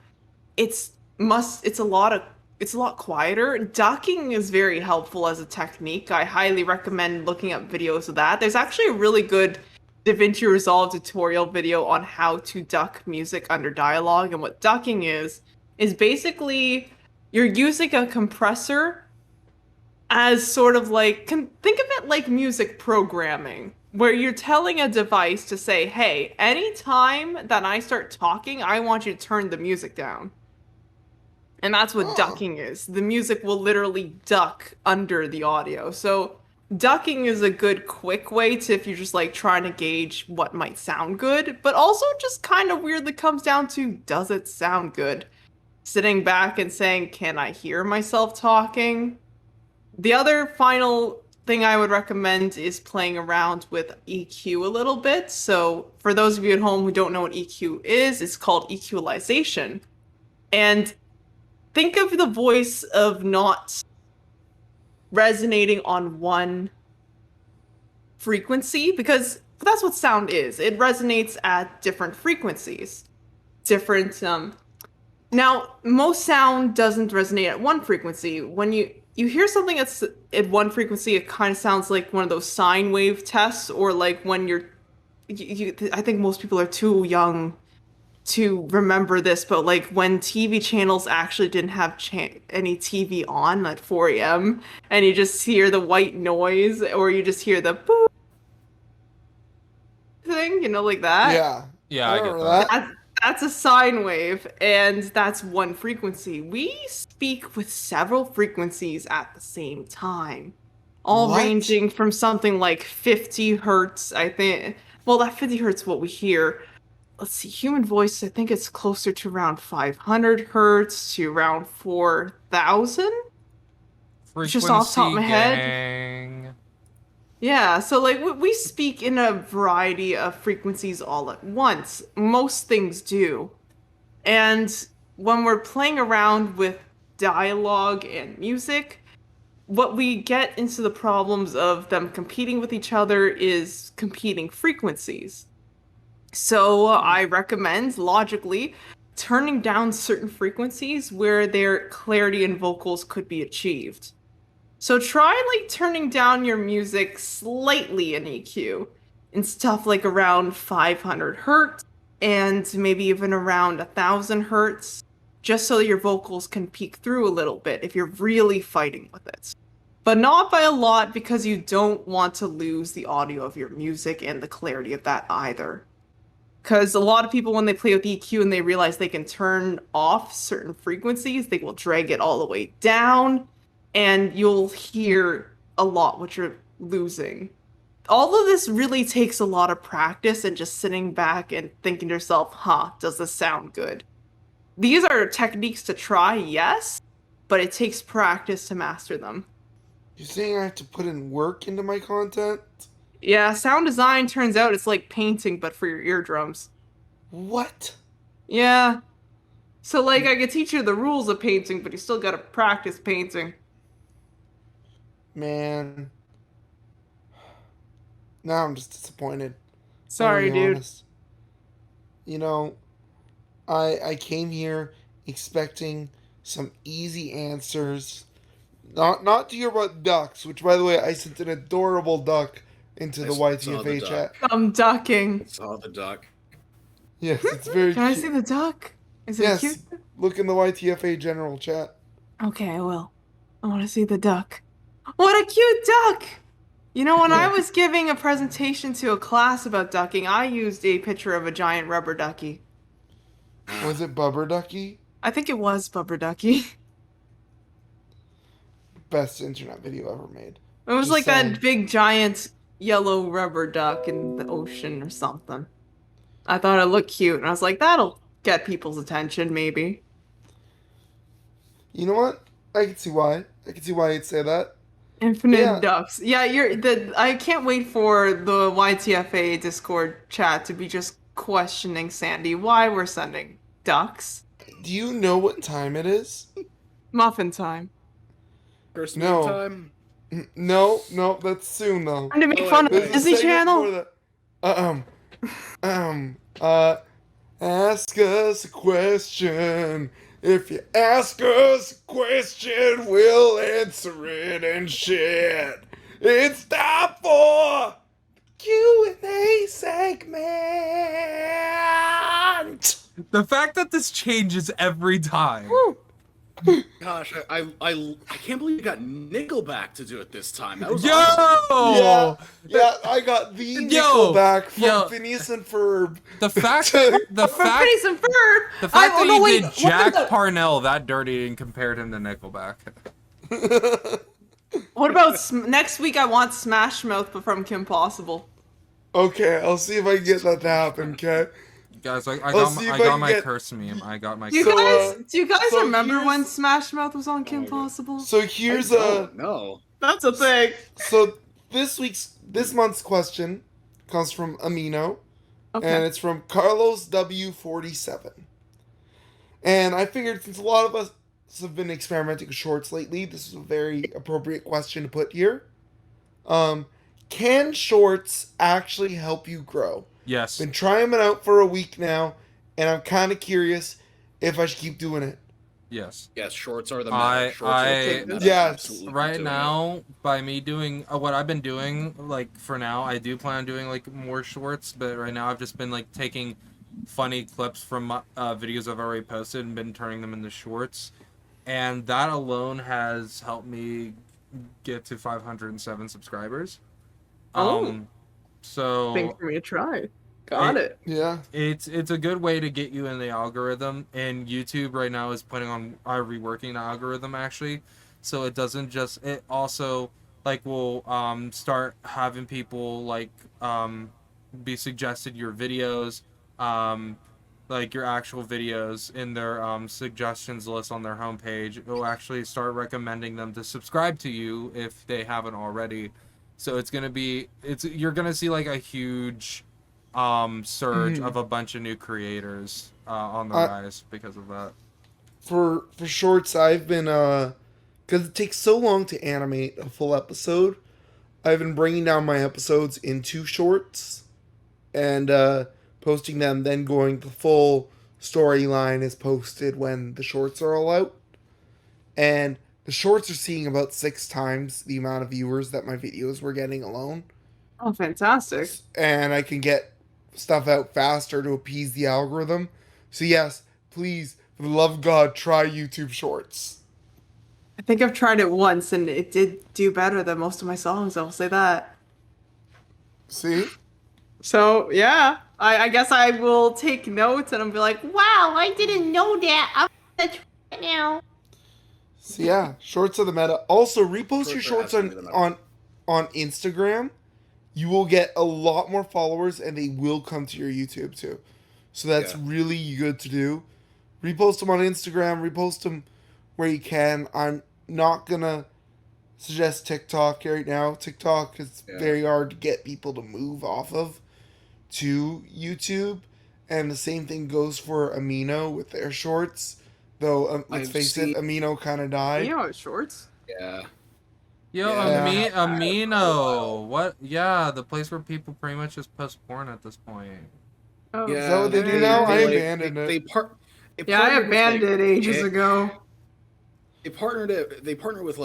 It's a lot quieter. Ducking is very helpful as a technique. I highly recommend looking up videos of that. There's actually a really good DaVinci Resolve tutorial video on how to duck music under dialogue. And what ducking is basically you're using a compressor as sort of like, think of it like music programming, where you're telling a device to say, hey, anytime that I start talking, I want you to turn the music down. And that's what ducking is. The music will literally duck under the audio. So ducking is a good quick way to, if you're just like trying to gauge what might sound good, but also just kind of weirdly comes down to, does it sound good? Sitting back and saying, can I hear myself talking? The other final thing I would recommend is playing around with EQ a little bit. So for those of you at home who don't know what EQ is, it's called equalization. And think of the voice of not resonating on one frequency, because that's what sound is. It resonates at different frequencies. Now, most sound doesn't resonate at one frequency. When you hear something that's at one frequency, it kind of sounds like one of those sine wave tests, or like when I think most people are too young to remember this, but like when TV channels actually didn't have any TV on at 4 a.m. and you just hear the white noise, or you just hear the boop thing, like that. Yeah, I get that. That's a sine wave, and that's one frequency. We speak with several frequencies at the same time, all ranging from something like 50 hertz, I think. Well, that 50 hertz is what we hear. Let's see, human voice, I think it's closer to around 500 hertz to around 4,000. Just off the top of my head. Yeah, so like we speak in a variety of frequencies all at once. Most things do. And when we're playing around with dialogue and music, what we get into the problems of them competing with each other is competing frequencies. So I recommend, logically, turning down certain frequencies where their clarity in vocals could be achieved. So try like turning down your music slightly in EQ and stuff like around 500 hertz and maybe even around 1,000 hertz, just so that your vocals can peek through a little bit if you're really fighting with it. But not by a lot, because you don't want to lose the audio of your music and the clarity of that either. Because a lot of people, when they play with EQ and they realize they can turn off certain frequencies, they will drag it all the way down, and you'll hear a lot what you're losing. All of this really takes a lot of practice and just sitting back and thinking to yourself, does this sound good? These are techniques to try, yes, but it takes practice to master them. You're saying I have to put in work into my content? Yeah, sound design turns out it's like painting, but for your eardrums. What? Yeah. So, like, I could teach you the rules of painting, but you still gotta practice painting. Man. Now I'm just disappointed. Sorry, dude. Honest. I came here expecting some easy answers. Not to hear about ducks, which, by the way, I sent an adorable duck into the YTFA chat. I'm ducking. Saw the duck. Yes, it's very Can cute. I see the duck? Is it cute? Look in the YTFA general chat. Okay, I will. I want to see the duck. What a cute duck! When I was giving a presentation to a class about ducking, I used a picture of a giant rubber ducky. Was it Bubber Ducky? I think it was Bubber Ducky. Best internet video ever made. It was Just like saying. that big giant yellow rubber duck in the ocean or something. I thought it looked cute, and I was like, that'll get people's attention, maybe. You know what? I can see why. I can see why you'd say that. Infinite Yeah. ducks. Yeah, I can't wait for the YTFA Discord chat to be just questioning Sandy why we're sending ducks. Do you know what time it is? Muffin time. First No. time. No, that's soon though. Trying to make Oh, fun wait, of wait. Disney Segment Channel. for the- ask us a question. If you ask us a question, we'll answer it and shit. It's time for Q&A segment. The fact that this changes every time. Gosh, I can't believe you got Nickelback to do it this time. That was Yo! awesome. Yeah, I got the Yo, Nickelback from yo. Phineas and Ferb. The fact For Phineas and Ferb. the fact that you did what Jack about- Parnell that dirty and compared him to Nickelback. What about next week? I want Smash Mouth, but from Kim Possible. Okay, I'll see if I can get that to happen, okay? Guys, I Let's see if I got can my get- curse meme. I got my Do you So, guys so remember here's- when Smash Mouth was on Kim Possible? So here's No. That's a thing. So this month's question comes from Amino, and Okay. it's from Carlos W47. And I figured since a lot of us have been experimenting with shorts lately, this is a very appropriate question to put here. Can shorts actually help you grow? Yes. Been trying it out for a week now, and I'm kind of curious if I should keep doing it. Yes. Yes, shorts are the I- Shorts are I- the meta. Yes. Absolutely Right doing now, by me doing what I've been doing, like for now, I do plan on doing like more shorts, but right now I've just been like taking funny clips from videos I've already posted and been turning them into shorts, and that alone has helped me get to 507 subscribers. Oh. So Thing for me to try. Got it. Yeah. it's a good way to get you in the algorithm, and YouTube right now is putting on reworking the algorithm actually, so it doesn't just, it also like will start having people like be suggested your videos, like your actual videos in their suggestions list on their homepage. It will actually start recommending them to subscribe to you if they haven't already. So you're gonna see like a huge surge of a bunch of new creators on the rise because of that. For shorts, I've been because it takes so long to animate a full episode, I've been bringing down my episodes into shorts and posting them, then going the full storyline is posted when the shorts are all out. And the shorts are seeing about 6 times the amount of viewers that my videos were getting alone. Oh, fantastic. And I can get stuff out faster to appease the algorithm. So yes, please, for the love of God, try YouTube Shorts. I think I've tried it once, and it did do better than most of my songs. I'll say that. See? So yeah, I guess I will take notes, and I'll be like, wow, I didn't know that. I'm gonna try it now. So yeah, shorts are the meta. Also, repost your Shorts shorts are absolutely the meta. on Instagram. You will get a lot more followers, and they will come to your YouTube too. So that's Yeah. really good to do. Repost them on Instagram. Repost them where you can. I'm not gonna suggest TikTok right now. TikTok is very hard to get people to move off of to YouTube, and the same thing goes for Amino with their shorts. Though let's I've face it, seen- Amino kind of died. You know, shorts. Yeah. Yo, Yeah. Amino, what? Yeah, the place where people pretty much just post porn at this point. Oh. Yeah. that what they do now? I abandoned They it. Yeah, I partnered with, abandoned it ages Kick. ago. They partnered with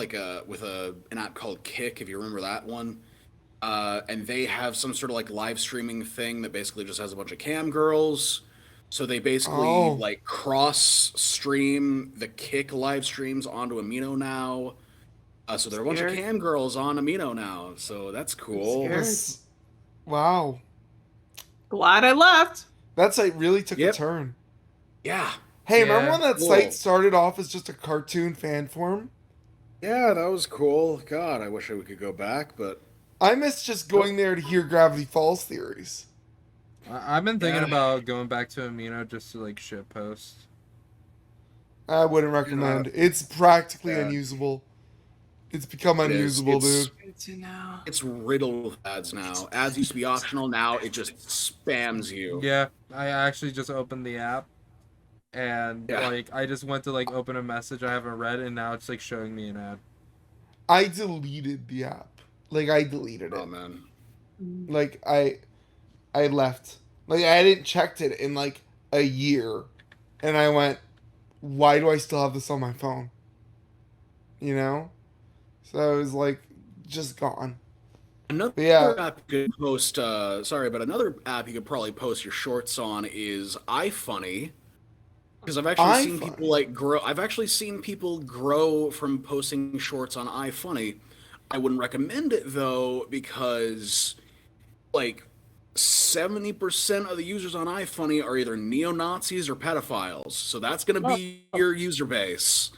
an app called Kick, if you remember that one. And they have some sort of like live streaming thing that basically just has a bunch of cam girls. So they basically like cross stream the Kick live streams onto Amino now. So there are a bunch of Scared. cam girls on Amino now. So that's cool. Scared. Yes. Wow. Glad I left. That site really took a Yep. turn. Yeah. Hey, Yeah. remember when that Cool. site started off as just a cartoon fan forum? Yeah, that was cool. God, I wish we could go back, but I miss just going there to hear Gravity Falls theories. I've been thinking Yeah. about going back to Amino just to like shit post. I wouldn't recommend. It's practically Yeah. unusable. It's become It is. unusable, dude. Good to know. It's riddled with ads now. Ads used to be optional. Now it just spams you. Yeah, I actually just opened the app, and Yeah. like I just went to like open a message I haven't read, and now it's like showing me an ad. I deleted the app. Like I deleted Oh it. man. Like I left. Like I hadn't checked it in like a year, and I went, why do I still have this on my phone? You know? So I was like, just gone. Another But yeah. app you could post. But another app you could probably post your shorts on is iFunny. Because I've actually seen iFunny. people like grow. I've actually seen people grow from posting shorts on iFunny. I wouldn't recommend it though because, like, 70% of the users on iFunny are either neo Nazis or pedophiles. So that's gonna be your user base.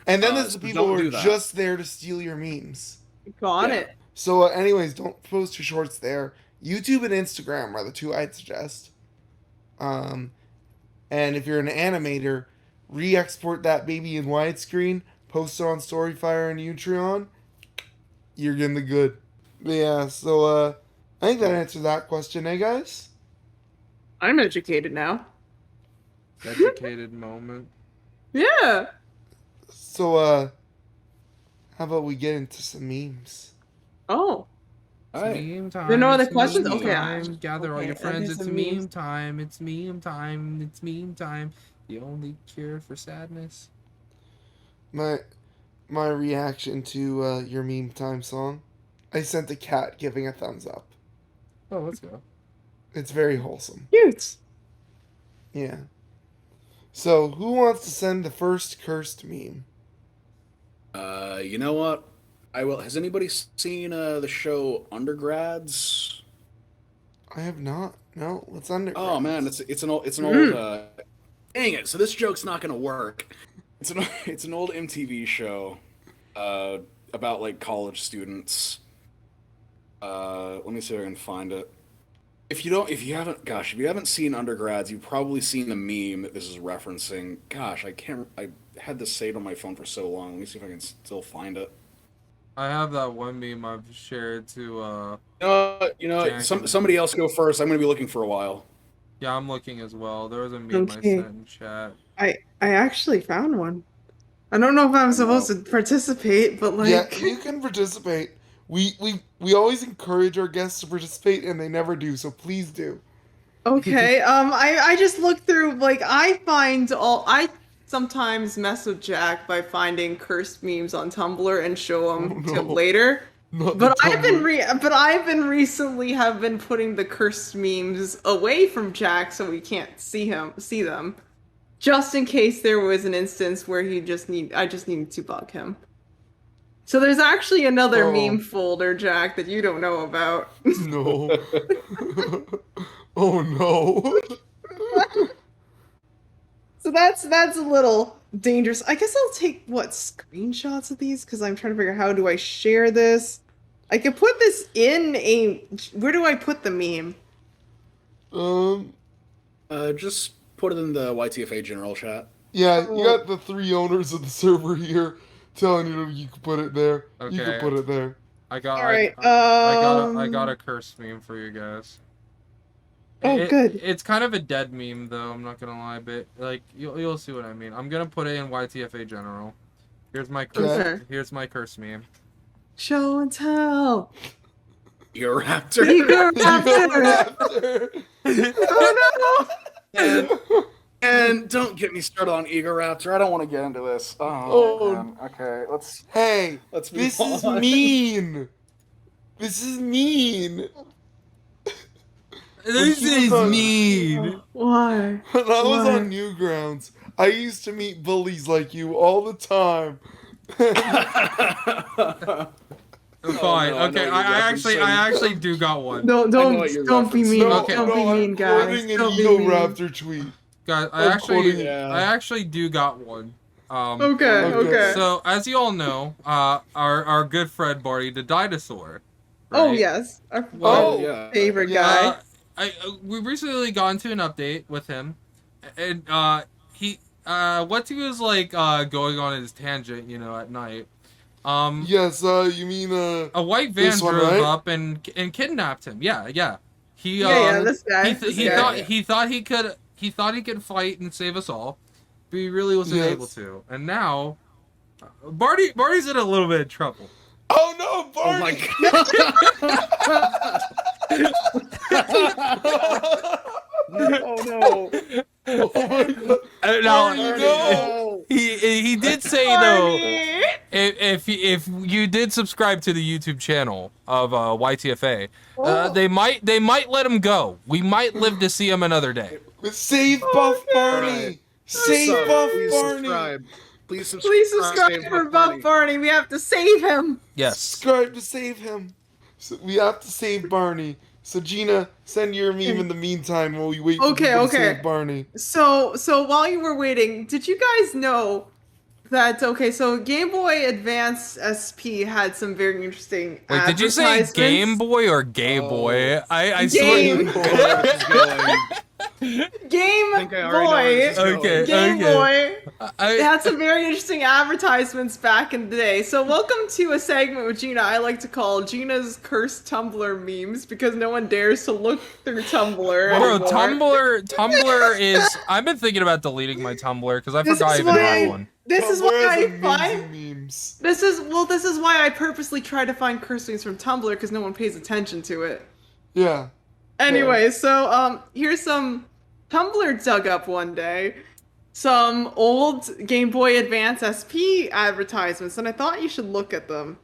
And then there's so the people don't who do are that. just there to steal your memes. Got Yeah. it. So, anyways, don't post your shorts there. YouTube and Instagram are the two I'd suggest. And if you're an animator, re-export that baby in widescreen, post it on Storyfire and Utreon. You're getting the good. But yeah, so I think that answers that question, eh, guys? I'm educated now. Educated moment. Yeah. So how about we get into some memes? Oh. All right. Meme time. There are no other it's questions? meme Okay, time. Gather all okay, your that friends. is It's some meme memes. time. It's meme time. It's meme time. The only cure for sadness. My reaction to your meme time song. I sent a cat giving a thumbs up. Oh, let's go. It's very wholesome. Cute. Yeah. So who wants to send the first cursed meme? You know what? I will. Has anybody seen the show Undergrads? I have not. No, what's under? Oh man, it's an old dang it! So this joke's not gonna work. It's an old MTV show about like college students. Let me see if I can find it. If you haven't seen Undergrads, you've probably seen the meme that this is referencing. Gosh, I had this saved on my phone for so long. Let me see if I can still find it. I have that one meme I've shared to. Jack, somebody else go first. I'm gonna be looking for a while. Yeah, I'm looking as well. There was a meme I Okay. sent in chat. I actually found one. I don't know if I'm supposed to participate, but like Yeah, you can participate. We always encourage our guests to participate, and they never do. So please do. okay. I just looked through like I sometimes mess with Jack by finding cursed memes on Tumblr and show them to him no. later. Not But the I've been Tumblr. recently have been putting the cursed memes away from Jack so we can't see them. Just in case there was an instance where I just needed to bug him. So there's actually another Oh. meme folder, Jack, that you don't know about. No. Oh no. So that's a little dangerous. I guess I'll take screenshots of these because I'm trying to figure out how do I share this. I could put this in where do I put the meme? Just put it in the YTFA general chat. Yeah, you got the 3 owners of the server here telling you you can put it there. You Okay. can put it there. I got. All right, I got a curse meme for you guys. Oh, good. It's kind of a dead meme though. I'm not gonna lie, but like you'll see what I mean. I'm gonna put it in YTFA general. Here's my curse. Okay. Here's my curse meme. Show and tell. Eagle Raptor. Eagle Raptor. Oh no! And don't get me started on Eagle Raptor. I don't want to get into this. Oh. Man. Okay, let's Hey, move this is on. mean. This is mean. This is mean. Why? When I was Why? on Newgrounds, I used to meet bullies like you all the time. Fine. no, I know okay. what I you're actually referencing. do got one. Don't I know what you're don't be referencing. mean. No, Okay. Don't no, be I'm mean, guys. quoting an Don't be Eagle mean. Raptor tweet. Guys, quoting- I actually do got one. Okay. So as you all know, our good friend Barty the dinosaur. Oh right? yes, our Well, yeah. favorite yeah. guy. We recently got into an update with him, and he once he was like going on his tangent, at night. Yes, you mean A white van this one, drove right? up and kidnapped him. Yeah. He This guy. he thought he could fight and save us all, but he really wasn't Yes. able to. And now, Barty's in a little bit of trouble. Oh no, Oh my Barney! god. Oh no. Oh my god. Now, Barney, no! he did say though, Barney! if you did subscribe to the YouTube channel of YTFA, Oh. they might let him go. We might live to see him another day. Save Buff Barney! Alright. Save Sorry, Buff please Barney! subscribe. Please subscribe for Buff Barney. We have to save him. Yes. Subscribe to save him. So we have to save Barney. So Gina, send your meme in the meantime while we wait for Okay, people okay. to save Barney. So while you were waiting, did you guys know that so Game Boy Advance SP had some very interesting Wait, did you say advertisements? Game Boy or Gay Boy? I Game. I Game think I already know where this is Boy. going. Okay. Game Boy. I It had some very interesting advertisements back in the day. So welcome to a segment with Gina I like to call Gina's cursed Tumblr memes because no one dares to look through Tumblr Bro, anymore. Tumblr is. I've been thinking about deleting my Tumblr because I This forgot I is even why- had one. This is Tumblr why has I amazing find memes. this is why I purposely try to find cursed memes from Tumblr because no one pays attention to it. Yeah. Anyway, so here's some Tumblr dug up one day some old Game Boy Advance SP advertisements, and I thought you should look at them.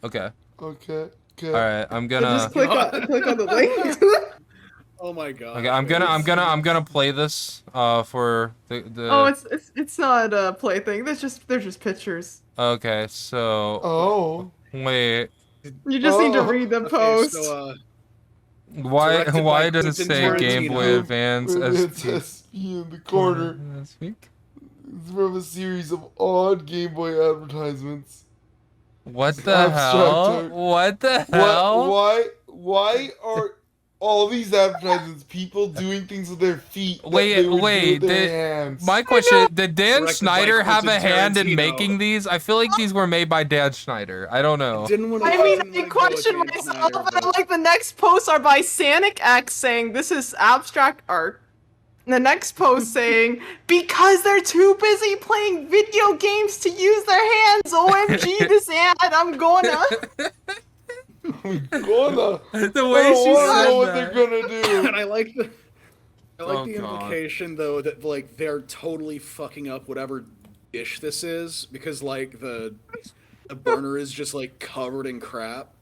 Okay. Okay. Good. All right. I'm So gonna. just click on the link. Oh my god. Okay. I'm gonna play this. For the. Oh, it's not a play thing. They're just pictures. Okay. So. Oh. Wait. You just need to Oh. read the Okay, post. so, Why Directed why by does it Quentin say Game Boy Tarantino. Advance It's SP? SP in the corner. This week? It's from a series of odd Game Boy advertisements. What the Abstract hell? art. What the hell? Why are all these advertisements people doing things with their feet? that Wait, they would do wait, with their did- hands? My question: did Dan Directed by Schneider have a Quentin hand in Tarantino. making these? I feel like these were made by Dan Schneider. I don't know. didn't want I mean, I question myself, and I'm like, the next posts are by Sanic X saying this is abstract art. And the next post saying, because they're too busy playing video games to use their hands. OMG, this ad, I'm gonna. Gonna. The I way don't she wanna said know what that. they're gonna do. And I like the Oh, God. implication though that like they're totally fucking up whatever dish this is because like the burner is just like covered in crap.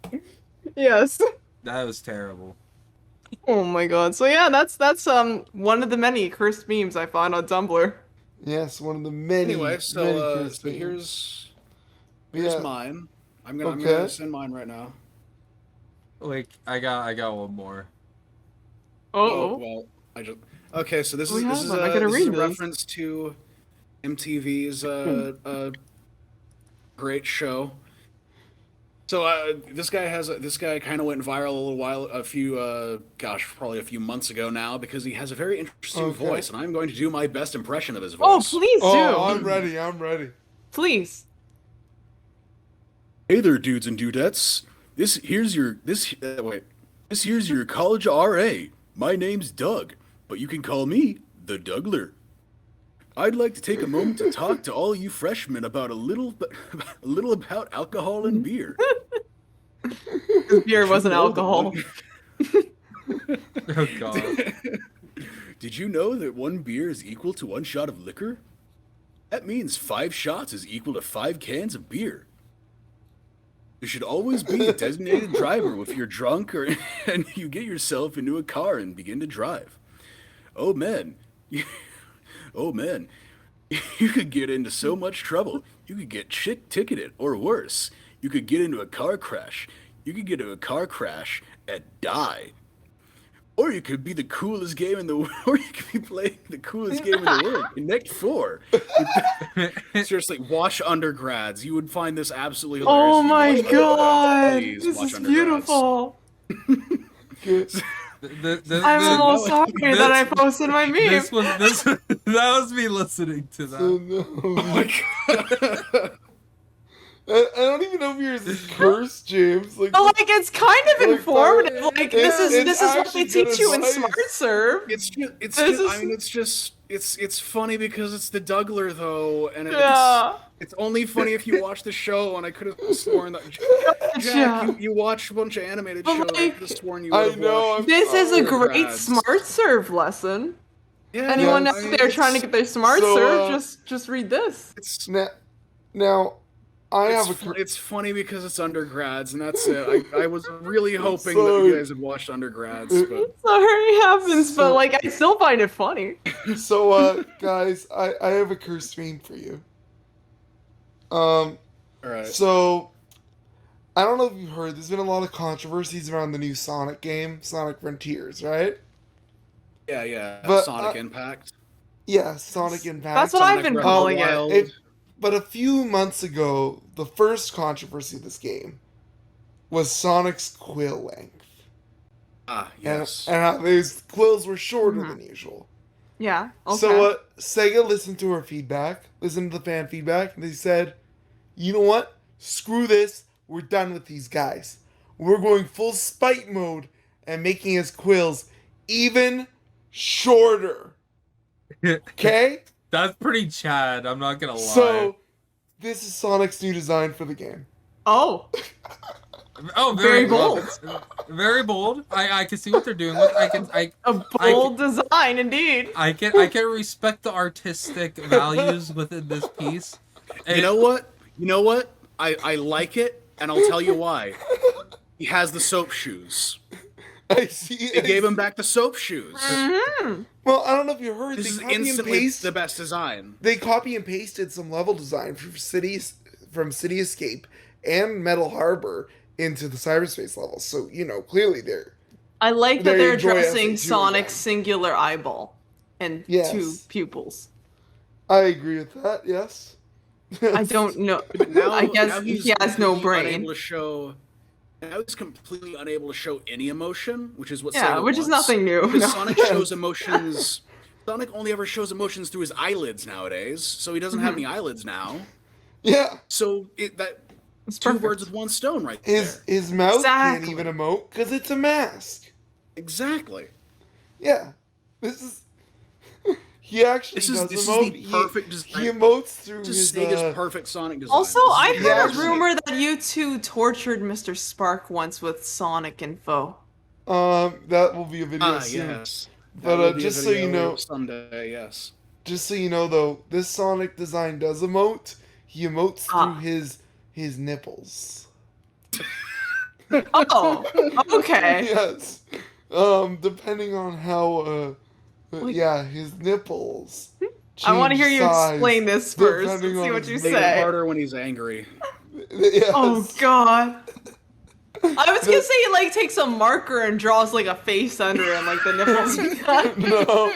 Yes. That was terrible. Oh my god. So yeah, that's one of the many cursed memes I found on Tumblr. Yes, one of the many. Anyway, many so cursed so things. here's Yeah. mine. I'm gonna Okay. send mine right now. Like I got one more. Oh. Well, okay. So this We is have this is one. I a, gotta this is a read this. reference to MTV's great show. So this guy kind of went viral probably a few months ago now because he has a very interesting Okay. voice, and I'm going to do my best impression of his Oh, voice. please do. Oh, I'm ready. I'm ready. Please. Hey there, dudes and dudettes. This here's your college RA. My name's Doug, but you can call me the Dougler. I'd like to take a moment to talk to all you freshmen about a little about alcohol and beer. Beer wasn't alcohol. Oh god. Did you know that one beer is equal to one shot of liquor? That means 5 shots is equal to 5 cans of beer. There should always be a designated driver if you're drunk and you get yourself into a car and begin to drive. Oh man, oh man, you could get into so much trouble. You could get ticketed or worse. You could get into a car crash. You could get into a car crash and die. Or you could be the coolest game in the world. Or you could be playing the coolest game in the world. Connect 4. Seriously, watch Undergrads. You would find this absolutely hilarious. Oh if you my watched god! Please This watch is Undergrads. beautiful. The- I'm a little no, sorry that I posted my meme. this that was me listening to So that. no. Oh my god. I don't even know if you're cursed, James. Like, But like, it's kind of Like, informative. Like, this is it's what they actually teach good you in advice. Smart Serve. It's funny because it's the Dougler though, and Yeah. it's only funny if you watch the show. And I could have sworn that Jack, Yeah. you watched a bunch of animated But, shows. I like, could have sworn you I would have know. watched. I'm This is a sorry. great Undergrads. Smart Serve lesson. Yeah, Anyone Yes. out I mean, there trying to get their Smart So, Serve, just read this. It's Now, I have a. it's funny because it's Undergrads, and that's it. I was really hoping that sorry. you guys had watched Undergrads, but Sorry it happens, but So- like, I still find it funny. So, guys, I have a cursed meme for you. all right. So, I don't know if you've heard, there's been a lot of controversies around the new Sonic game, Sonic Frontiers, right? Yeah. But, Sonic Impact. Yeah, Sonic Impact. That's what I've been Breath of the calling it. Wild. But a few months ago, the first controversy of this game was Sonic's quill length. Ah, And, yes. and how his quills were shorter Mhm. than usual. Yeah. Okay. So Sega listened to our feedback, listened to the fan feedback, and they said, you know what? Screw this. We're done with these guys. We're going full spite mode and making his quills even shorter. Okay? That's pretty Chad. I'm not gonna lie. So, this is Sonic's new design for the game. Oh, oh, very bold. Very bold. I can see what they're doing with. A bold design indeed. I can respect the artistic values within this piece. You know what? I like it, and I'll tell you why. He has the soap shoes. I see. They gave him back the soap shoes. Well, I don't know if you heard. This They is copy and instantly paste. the best design. They copy and pasted some level design from City Escape and Metal Harbor into the cyberspace levels. So clearly they're I like that They they're enjoy addressing SAT Sonic's again. singular eyeball and Yes. 2 pupils. I agree with that. Yes. I don't know. But now, I guess now he's he has no completely brain. Unable to show. Now he's completely unable to show any emotion, which is what. Yeah, Sega which is wants. nothing new. Because No. Sonic shows emotions. Sonic only ever shows emotions through his eyelids nowadays, so he doesn't have any eyelids now. Yeah. So It's two perfect. birds with one stone, right His there. his mouth can't Exactly. even emote because it's a mask. Exactly. Yeah. This is. He actually This is does this emote. is the perfect He design. emotes through This his. is Sega's perfect Sonic design. Also, This is I the heard a actually- rumor that you two tortured Mr. Spark once with Sonic info. That will be a video Ah, soon. yes. But, That will be a just so you video know- someday, yes. Just so you know, though, this Sonic design does emote. He emotes Ah. through his nipples. Oh, okay. Yes. Depending on how, Like- yeah, his nipples. I want to hear change you size explain this first. Let's depending see on what you his Make it say. harder when he's angry. Yes. Oh god. I was gonna say he like takes a marker and draws like a face under it, and like the nipples. No.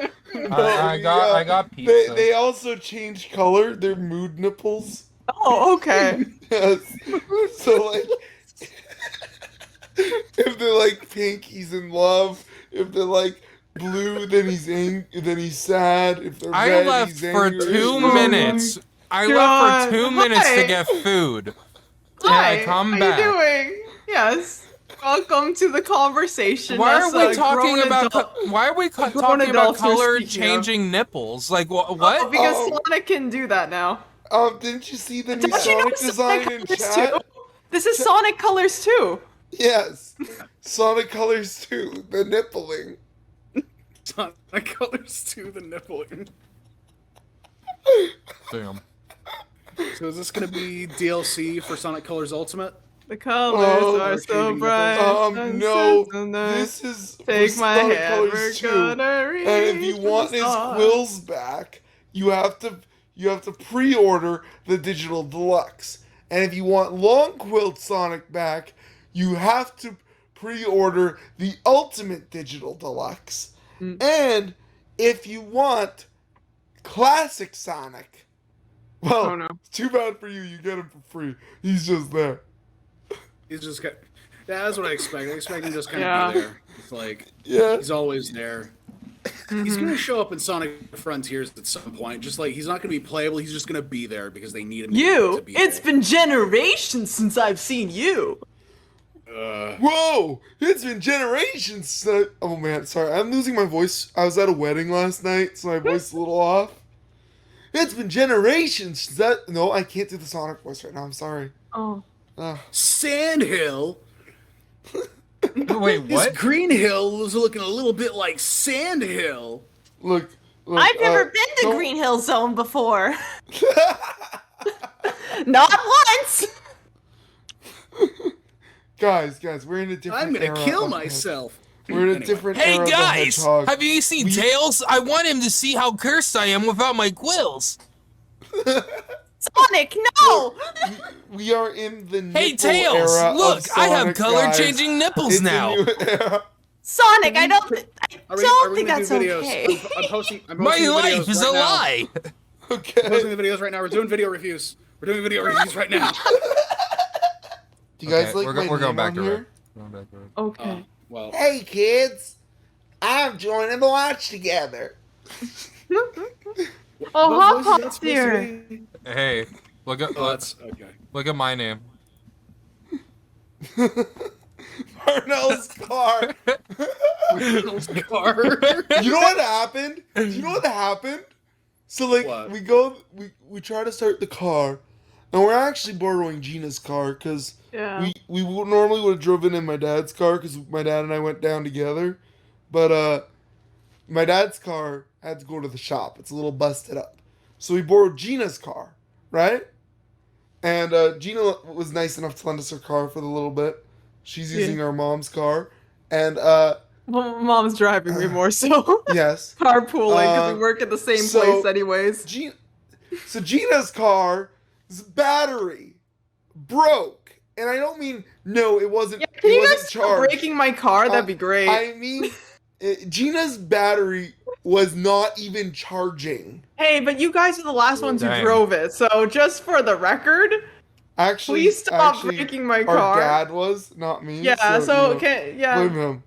I got pizza. They also change color. They're mood nipples. Oh, okay. Yes. So like, if they're like pink, he's in love. If they're like blue, then he's sad. If they're I red, left he's for angry. 2 Oh minutes. I left God. for 2 minutes Hi. to get food. Hi, And I come how back. you doing? Yes. Welcome to the conversation. Why Yes, are we a talking grown about adult- why are we grown talking about adults you're color speaking of. changing nipples? Like what? Oh, because Oh. Sonic can do that now. Didn't you see the new Don't you know Sonic design Sonic in Colors chat? too? This is Sonic Colors too. Yes. Sonic Colors too. The nippling. Sonic colors to the nippling. Damn. So is this gonna be DLC for Sonic Colors Ultimate? The colors Oh, are so changing bright. No. and This is for Take my Sonic hand, Colors we're 2. gonna reach And if you want the his stars. quills back, you have to pre-order the digital deluxe. And if you want long quilled Sonic back, you have to pre-order the Ultimate Digital Deluxe. Mm. And if you want Classic Sonic, well, Oh, no. it's too bad for you. You get him for free. He's just there. He's just got. Yeah, that's what I expect. I expect him to just kind of Yeah. be there. It's like Yeah. he's always there. He's gonna show up in Sonic Frontiers at some point. Just like he's not gonna be playable. He's just gonna be there because they need him. To be It's there. been generations since I've seen you. Whoa! It's been generations since. Oh man, sorry. I'm losing my voice. I was at a wedding last night, so my voice is a little off. It's been generations since that. No, I can't do the Sonic voice right now. I'm sorry. Oh. Sandhill. Wait, This what? Green Hill was looking a little bit like Sandhill. Look. I've never been to don't- Green Hill Zone before. Not once. Guys, we're in a different. I'm gonna era kill of- myself. We're in a Anyway. different Hey era of the guys, hedgehog. have you seen Tails? I want him to see how cursed I am without my quills. Sonic, no! We are in the Hey nipple Tails, era look, of I have Sonic, color guys. changing nipples It's a now. new era. Sonic, I don't Are we think gonna that's do videos? okay. I'm posting My the life videos is right a now. lie. I'm Okay. posting the videos right now. We're doing video reviews. We're doing video reviews right now. Do you guys Okay, like we're my going name back on to here? red. Going back to red. Okay. Well, Hey kids, I'm joining the watch together. Oh, what Hop voice is that Hop's supposed to here. be? Hey, look at Oh, that's okay. look at my name. Parnell's car. Reynolds car. You know what happened? Do you know what happened? So like What? we try to start the car, and we're actually borrowing Gina's car because Yeah. we normally would have driven in my dad's car because my dad and I went down together, but my dad's car had to go to the shop. It's a little busted up, so we borrowed Gina's car, right? And Gina was nice enough to lend us her car for the little bit. She's Yeah. using our mom's car, and Well, Mom's driving me more so. yes. Carpooling because Uh, we work at the same so- place anyways. So Gina's car's battery broke, and I don't mean no, it wasn't. Yeah, can it you wasn't guys stop charged. breaking my car? That'd be great. I mean, Gina's battery was not even charging. Hey, but you guys are the last ones who Dang. drove it, so just for the record, Actually, please stop actually, breaking my our car. dad was not me. Yeah, so you know, okay, yeah. blame him.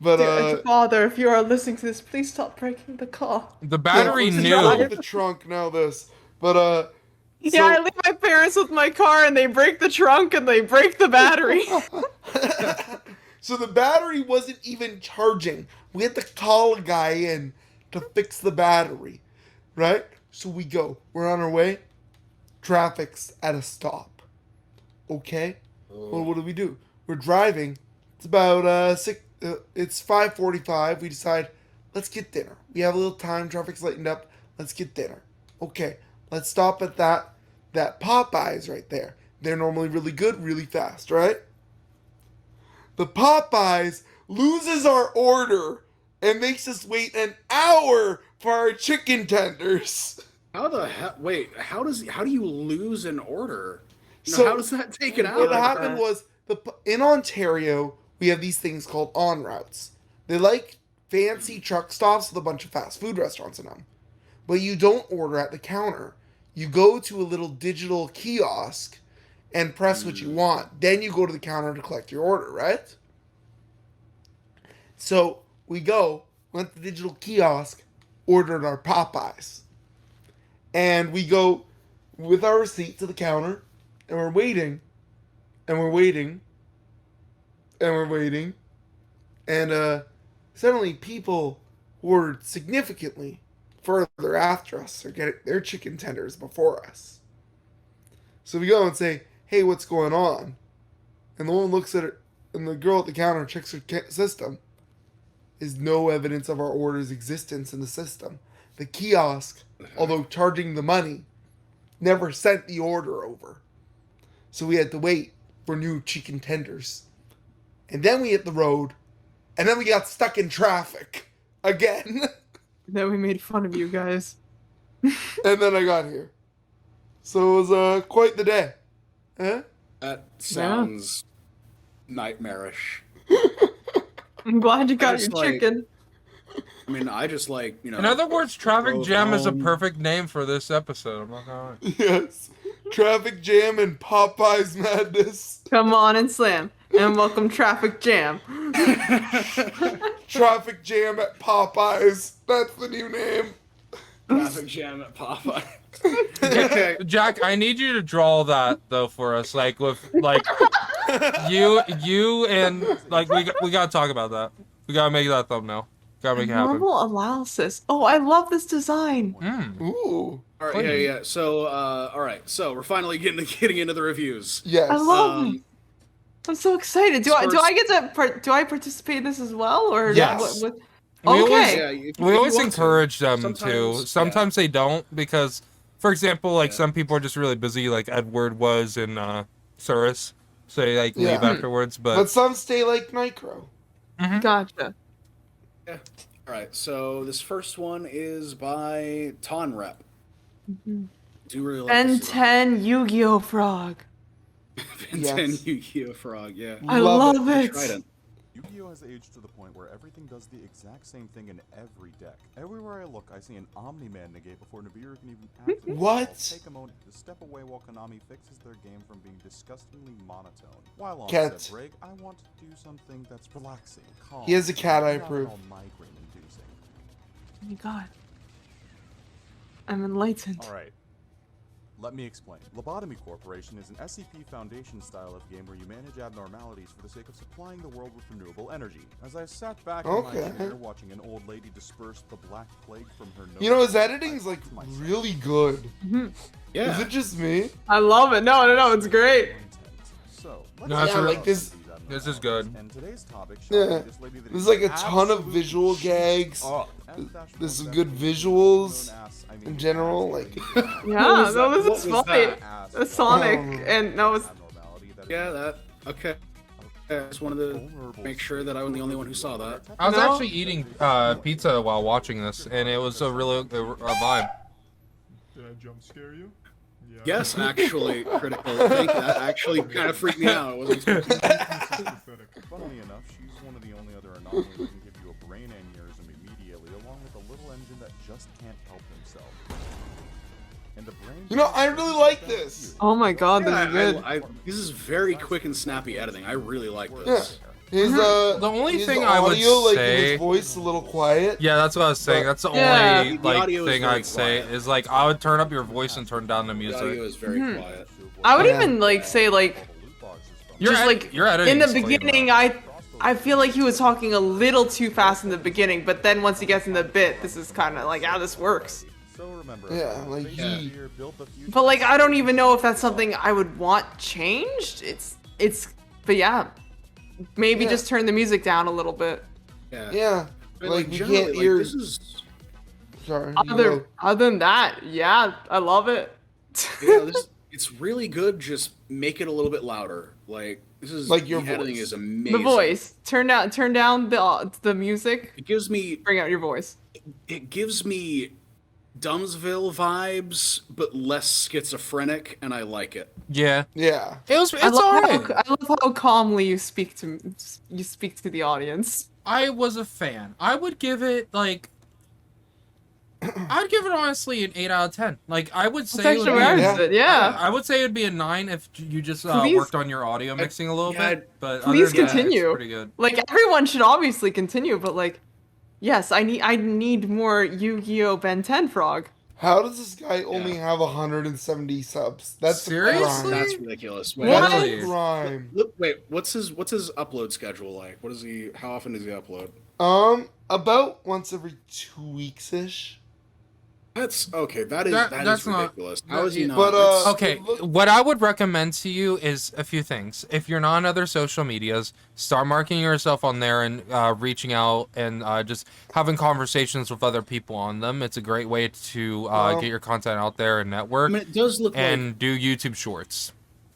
But Dear Father, if you are listening to this, please stop breaking the car. The battery yeah, knew. out of the trunk now. This, but Yeah, I leave my parents with my car and they break the trunk and they break the battery. So the battery wasn't even charging. We had to call a guy in to fix the battery, right? So we go. We're on our way. Traffic's at a stop. Okay. Well, what do? We're driving. It's about six. It's 5:45. We decide, let's get dinner. We have a little time. Traffic's lightened up. Let's get dinner. Okay. Let's stop at that Popeyes right there. They're normally really good, really fast, right? The Popeyes loses our order and makes us wait an hour for our chicken tenders. How the hell? Wait, how do you lose an order? No, So, how does that take an What hour? happened was in Ontario we have these things called en routes. They're like fancy truck stops with a bunch of fast food restaurants in them, but you don't order at the counter. You go to a little digital kiosk and press what you want. Then you go to the counter to collect your order, right? So we went to the digital kiosk, ordered our Popeyes, and we go with our receipt to the counter, and we're waiting, and we're waiting, and we're waiting, and suddenly people who were significantly further after us are getting their chicken tenders before us. So we go and say, "Hey, what's going on?" And the woman looks at it, and the girl at the counter checks her system. Is no evidence of our order's existence in the system. The kiosk, although charging the money, never sent the order over. So we had to wait for new chicken tenders. And then we hit the road, and then we got stuck in traffic again. Then we made fun of you guys. And then I got here. So it was quite the day. Huh? That sounds nightmarish. I'm glad you got just your like- chicken. I mean, I just like, you know. In other words, Traffic drove Jam is a home. perfect name for this episode. I'm not gonna lie. Yes. Traffic Jam and Popeye's Madness. Come on and slam. And welcome Traffic Jam. Traffic Jam at Popeyes. That's the new name. Traffic jam at Popeye. Okay. Jack, I need you to draw that though for us, like with like you and like we gotta talk about that. We gotta make that thumbnail. Gotta make it happen. Normal analysis. Oh, I love this design. Ooh. All right, yeah. So, all right. So we're finally getting into the reviews. Yes. I love Um, it. I'm so excited. Do I get to do I participate in this as well, or Yes. what? We always- Okay. Yeah, if We you always want to. encourage them to. Sometimes- Sometimes they don't because, for example, like Yeah. some people are just really busy, like Edward was in Surus, so they like leave Yeah. afterwards. But some stay like Nitro. Gotcha. All right. So this first one is by Tonrep. Do really like Ben this 10 Yu-Gi-Oh Frog. Ben Yes. 10 Yu-Gi-Oh Frog. Yeah. I Love love I it. tried it. Yu-Gi-Oh has aged to the point where everything does the exact same thing in every deck. Everywhere I look, I see an Omni-Man negate before Nibiru can even activate. What? I'll take a moment to step away while Konami fixes their game from being disgustingly monotone. While on Cat. said break, I want to do something that's relaxing, calm. He has a cat, I not at approve. all migraine-inducing. Oh my god. I'm enlightened. Alright. Let me explain. Lobotomy Corporation is an SCP Foundation style of game where you manage abnormalities for the sake of supplying the world with renewable energy. As I sat back in Okay. my chair watching an old lady disperse the black plague from her nose, You know, his I editing's like thought to myself, really good. Yeah. Is it just me? I love it. No, it's great. So, No, let's it's talk really- about this- these this is good. And today's topic Yeah. shall be this lady that There's is like a ton of absolutely visual gags. up. There's some good visuals in general, like- Yeah, was no, that? this is What was funny. that? The Sonic and no, it's Yeah, that. Okay. I just wanted to make sure that I was the only one who saw that. I was No. actually eating pizza while watching this, and it was a vibe. Did I jump scare you? Yeah. Yes, actually, critical. Thank you. That actually kind of freaked me out. I wasn't expecting Pathetic. Funnily enough, she's one of the only other anomalies that can give you a brain aneurysm immediately, along with a little engine that just can't help himself. And the brain. You know, I really like this. oh my god, this Yeah, is good. this is very quick and snappy editing. I really like this. His The only his thing I would audio, like in say- his voice, a little quiet. Yeah, that's what I was saying. That's the Yeah. only The like audio is thing very I'd say quiet. is like I would turn up your voice and turn down the The audio music. is very quiet. I would Yeah. even like say like Your just ed- like your in the editing's clean, beginning, though. I feel like he was talking a little too fast in the beginning, but then once he gets in the bit, this is kind of like, yeah, this works. So remember, Yeah, like face he- fear, build the future. But like, I don't even know if that's something I would want changed. But yeah, maybe Yeah. just turn the music down a little bit. Yeah. Yeah, But, like we generally, can't like, hear. This is, Sorry. you Other go. other than that, yeah, I love it. yeah, it's really good. Just make it a little bit louder. Like this is Like your the editing voice. is amazing. The voice, turn down the music, It gives me bring out your voice. Dumbsville vibes, but less schizophrenic, and I like it. Yeah, Yeah. it's I love, alright. I love how calmly you speak to the audience. I was a fan. I would give it like. I'd give it honestly an 8 out of 10. Like I would That's say, it would actually be, where yeah. is it? Yeah. I would say it'd be a 9 if you just Please. worked on your audio mixing a little yeah, bit. But please other than that, continue. it's pretty good. Like everyone should obviously continue, but like, yes, I need more Yu-Gi-Oh! Ben 10 Frog. How does this guy only have 170 subs? That's Seriously? the crime. That's ridiculous. Wait, What? That's Really? the crime. Look, wait, what's his upload schedule like? What is he? How often does he upload? About once every 2 weeks ish. That's okay. That is That's not- ridiculous. How is he yeah. not? But, that's- Okay, what I would recommend to you is a few things. If you're not on other social medias, start marking yourself on there and reaching out and just having conversations with other people on them. It's a great way to get your content out there and I network. mean, it does look And do YouTube Shorts.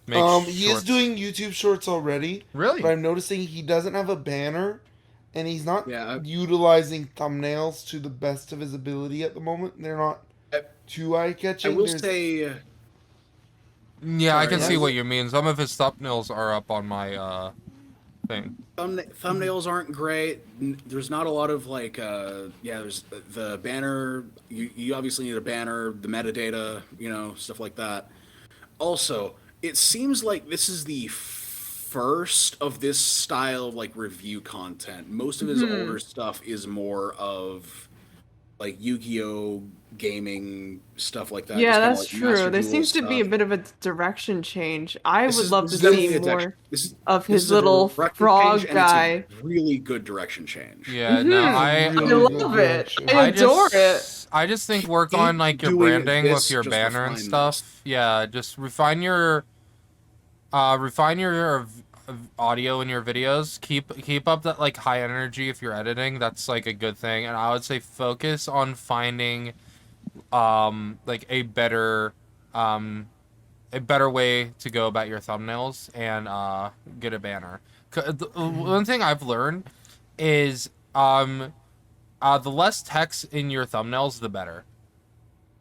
Make He is shorts. doing YouTube shorts already. Really? But I'm noticing he doesn't have a banner, and he's not Yeah, utilizing thumbnails to the best of his ability at the moment. They're not I- too eye I catching. will say. Yeah, I can Sorry, see yeah. what you mean. Some of his thumbnails are up on my thing. Thumbnails aren't great. There's not a lot of like, there's the banner. You obviously need a banner, the metadata, stuff like that. Also, it seems like this is the first of this style of like review content. Most of his older stuff is more of like Yu-Gi-Oh gaming stuff like that. Yeah, just kinda that's like true. Master There Duel seems to be a stuff. bit of a direction change. I This would is- love this to is see definitely a more this of this his is a little direction frog change, and guy. it's a really good direction change. Yeah, no, I Really good love it. direction. I adore it. I just think work Keep on like your doing branding this, with your just banner and refine stuff. Yeah, just refine your audio in your videos. Keep up that like high energy if you're editing. That's like a good thing. And I would say focus on finding like a better way to go about your thumbnails and get a banner. One thing I've learned is the less text in your thumbnails, the better.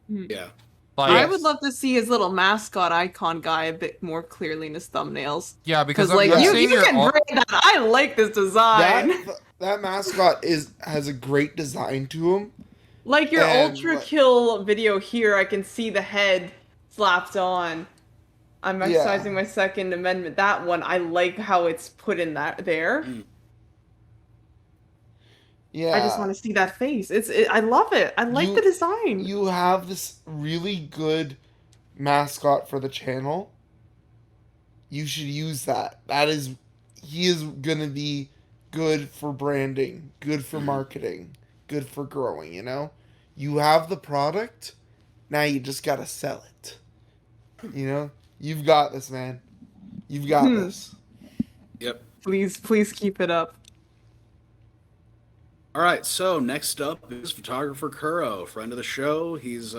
Yeah. Like, I would love to see his little mascot icon guy a bit more clearly in his thumbnails. yeah, because Because like I'm you seeing can your brand that. I like this design. That mascot has a great design to him. Like your And, ultra like- kill video here, I can see the head slapped on. I'm Yeah. exercising my Second Amendment. That one, I like how it's put in there. Yeah. I just want to see that face. I love it. I like the design. You have this really good mascot for the channel. You should use that. He is gonna be good for branding, good for marketing, good for growing, You have the product, now you just gotta sell it. You've got this, man. You've got this. Yep. Please keep it up. All right, so next up is photographer Kuro, friend of the show. He's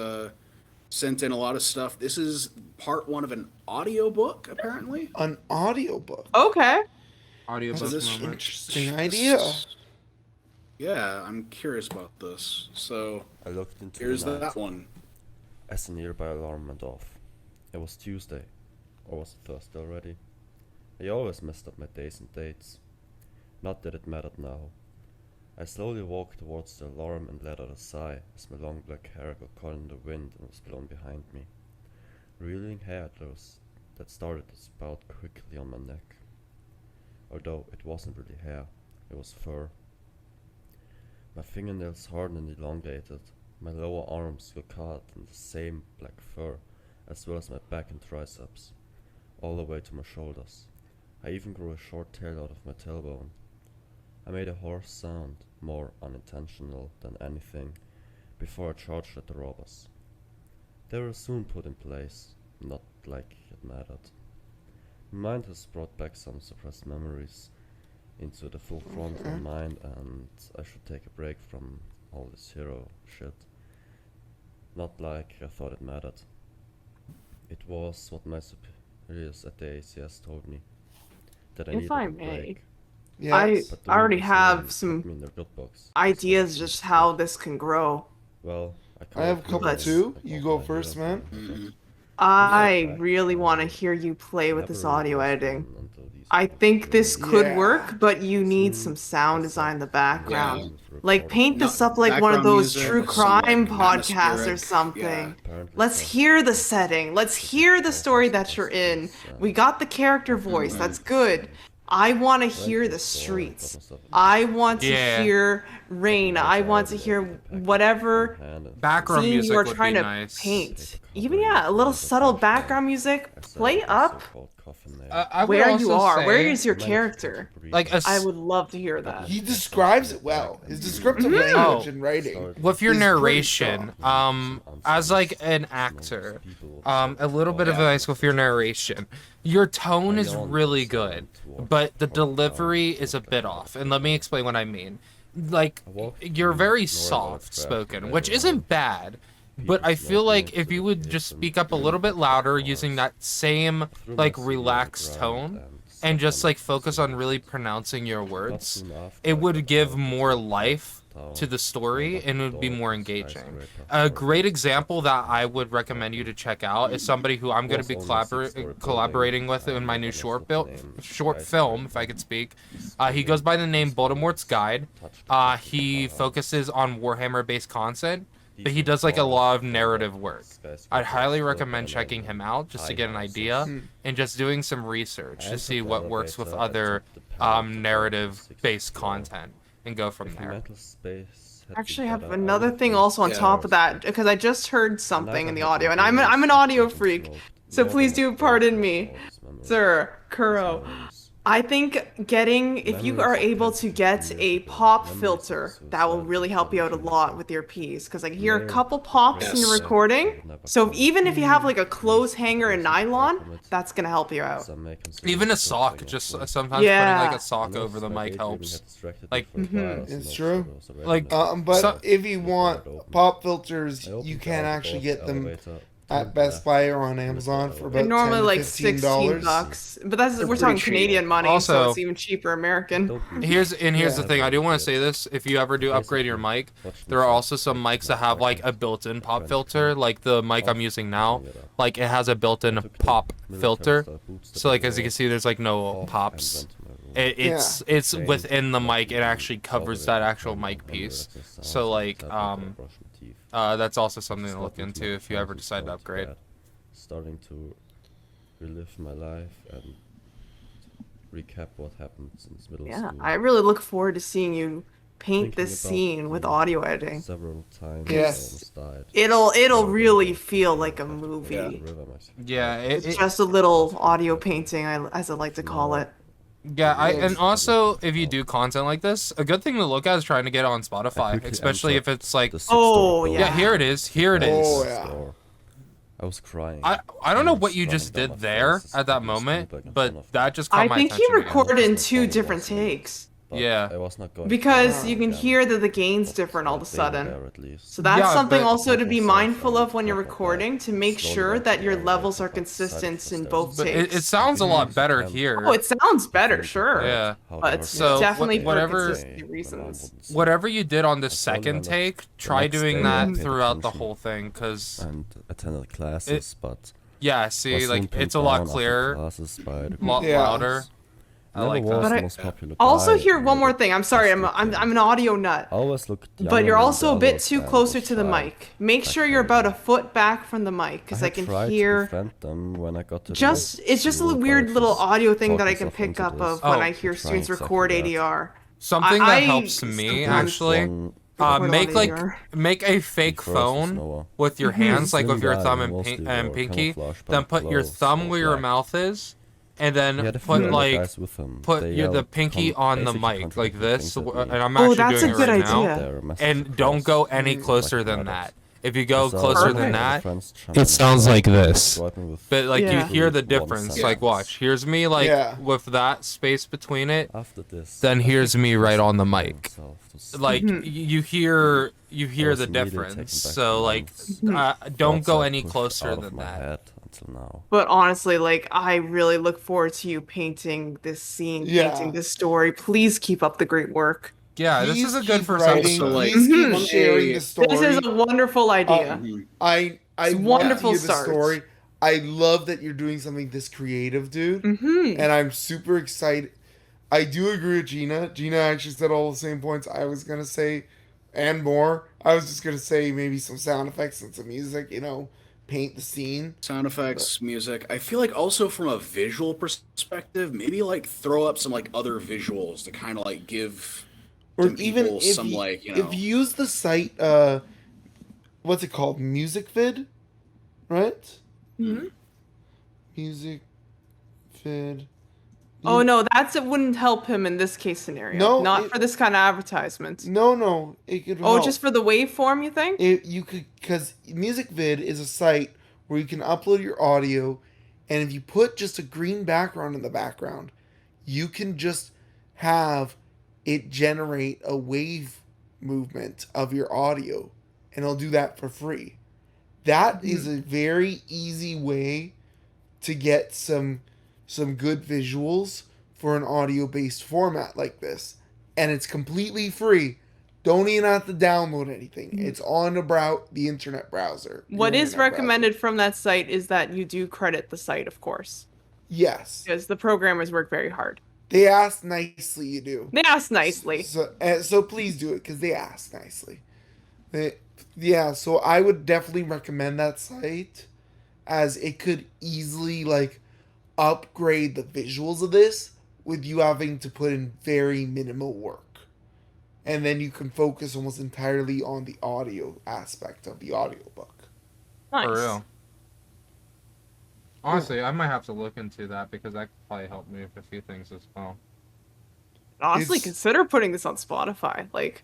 sent in a lot of stuff. This is part one of an audiobook, apparently. An audiobook. Okay. audiobook Is this moment. Interesting idea. Yeah, I'm curious about this. So I looked into here's the night that one. as the nearby alarm went off. It was Tuesday, or was it Thursday already? I always messed up my days and dates. Not that it mattered now. I slowly walked towards the alarm and let out a sigh as my long black hair got caught in the wind and was blown behind me. Reeling hair that started to spout quickly on my neck. Although it wasn't really hair, it was fur. My fingernails hardened and elongated. My lower arms got caught in the same black fur, as well as my back and triceps, all the way to my shoulders. I even grew a short tail out of my tailbone. I made a hoarse sound, more unintentional than anything, before I charged at the robbers. They were soon put in place, not like it mattered. My mind has brought back some suppressed memories into the forefront of my mind, and I should take a break from all this hero shit. Not like I thought it mattered. It was what my superiors at the ACS told me, that I If needed I a may, break. Yes. But the already wind was have blowing, put some me in their good books. ideas just how this can grow. Well, I have a couple But- too. You go first, man. I really want to hear you play with this audio editing. I think this could Yeah. work, but you need some sound design in the background. Like paint this up like one of Background those music, true some, crime like, podcasts or atmospheric, something. yeah. Let's hear the setting. Let's hear the story that you're in. We got the character voice. That's good. I want to hear the streets. I want to Yeah. hear rain. I want to hear whatever Background scene music you are would trying be to nice. paint. Even a little subtle background music. Play up I would where you also are. Where say, is your character? like I would love to hear that. He describes it well. His descriptive Mm-hmm. language Oh. and writing. with your is pretty narration, as like an actor, a little bit of advice with your narration. Your tone is really good, but the delivery is a bit off. And let me explain what I mean. Like, you're very soft spoken, which isn't bad, but I feel like if you would just speak up a little bit louder using that same, like, relaxed tone, and just like focus on really pronouncing your words, it would give more life to the story and it would be more engaging. A great example that I would recommend you to check out is somebody who I'm going to be collaborating with in my new short film, if I could speak. He goes by the name Voldemort's Guide. He focuses on Warhammer-based content, but he does like a lot of narrative work. I'd highly recommend checking him out just to get an idea and just doing some research to see what works with other narrative-based content and go from there. Actually, I have another thing also on top of that because I just heard something in the audio, and I'm an audio freak, so please do pardon me, Sir Kuro. I think if you are able to get a pop filter, that will really help you out a lot with your piece. Because I hear a couple pops in your recording. So even if you have like a clothes hanger and nylon, that's going to help you out. Even a sock, just sometimes putting like a sock over the mic helps. Like, it's true. Like, but if you want pop filters, you can actually get them at Best Buy or on Amazon for about normally $10 to like $15. $16, but we're talking cheap. Canadian money, Also, so it's even cheaper American. Here's the thing. I do want to say this: if you ever do upgrade your mic, there are also some mics that have like a built-in pop filter, like the mic I'm using now. Like it has a built-in pop filter, so like as you can see, there's like no pops. It's within the mic. It actually covers that actual mic piece. So like that's also something to look into if you ever decide to upgrade. Starting to relive my life and recap what happened since middle school. I really look forward to seeing you paint this scene with audio editing. Several times. Yes. It'll really feel like a movie. Yeah, It's just a little audio painting, as I like to call it. Yeah, and also if you do content like this, a good thing to look at is trying to get it on Spotify, especially if it's like, yeah, here it is. Oh yeah. I was crying. I don't know what you just did there at that moment, but that just caught my attention. I think he recorded in 2 different takes. Yeah. I was not going because you can hear that the gain's different all of a sudden. So that's something also to be mindful of when you're recording, to make sure that your levels are consistent in both takes. It sounds a lot better here. Oh, it sounds better, sure. Yeah. But so definitely whatever, for consistency reasons. Whatever you did on the second take, try doing that throughout the whole thing, because... And attended classes, but... Yeah, see, like, it's a lot clearer, a lot louder. I like that. But I also hear one more thing. I'm sorry, I'm an audio nut. But you're also a bit too closer to the mic. Make sure you're about a foot back from the mic, because I can hear. It's just a weird little audio thing that I can pick up of when I hear students record ADR. Something that helps me actually. Make a fake phone with your hands, like with your thumb and pinky. Then put your thumb where your mouth is. And then put the pinky on the mic like this, and I'm actually doing it right now. And don't go any closer than that. If you go closer than that, it sounds like this. But like you hear the difference. Like watch, here's me like with that space between it. Then here's me right on the mic. Like you hear the difference. So like don't go any closer than that. Now. But honestly, like, I really look forward to you painting this scene, painting this story. Please keep up the great work. Yeah, Please this is a good first writing, episode. Please keep sharing the story. This is a wonderful idea. I wonderful want to hear the story. I love that you're doing something this creative, dude. And I'm super excited. I do agree with Gina. Gina actually said all the same points I was going to say and more. I was just going to say maybe some sound effects and some music, paint the scene. Sound effects, music. I feel like also from a visual perspective, maybe like throw up some like other visuals to kind of like give people some like, If you use the site, what's it called? MusicVid, right? MusicVid. Oh no, it wouldn't help him in this case scenario. No, not for this kind of advertisement. No, it could. Oh, help. Just for the waveform, you think? You could, because MusicVid is a site where you can upload your audio, and if you put just a green background in the background, you can just have it generate a wave movement of your audio, and it'll do that for free. That is a very easy way to get some good visuals for an audio-based format like this, and it's completely free. Don't even have to download anything. It's on the internet browser. What your is internet recommended browser. from that site is that you do credit the site, of course, Yes, because the programmers work very hard. they ask nicely. You do. They ask nicely. So please do it because they ask nicely. Yeah, so I would definitely recommend that site, as it could easily like upgrade the visuals of this with you having to put in very minimal work. And then you can focus almost entirely on the audio aspect of the audiobook. Nice. For real. Honestly, I might have to look into that because that could probably help me with a few things as well. Honestly, It's- consider putting this on Spotify. Like,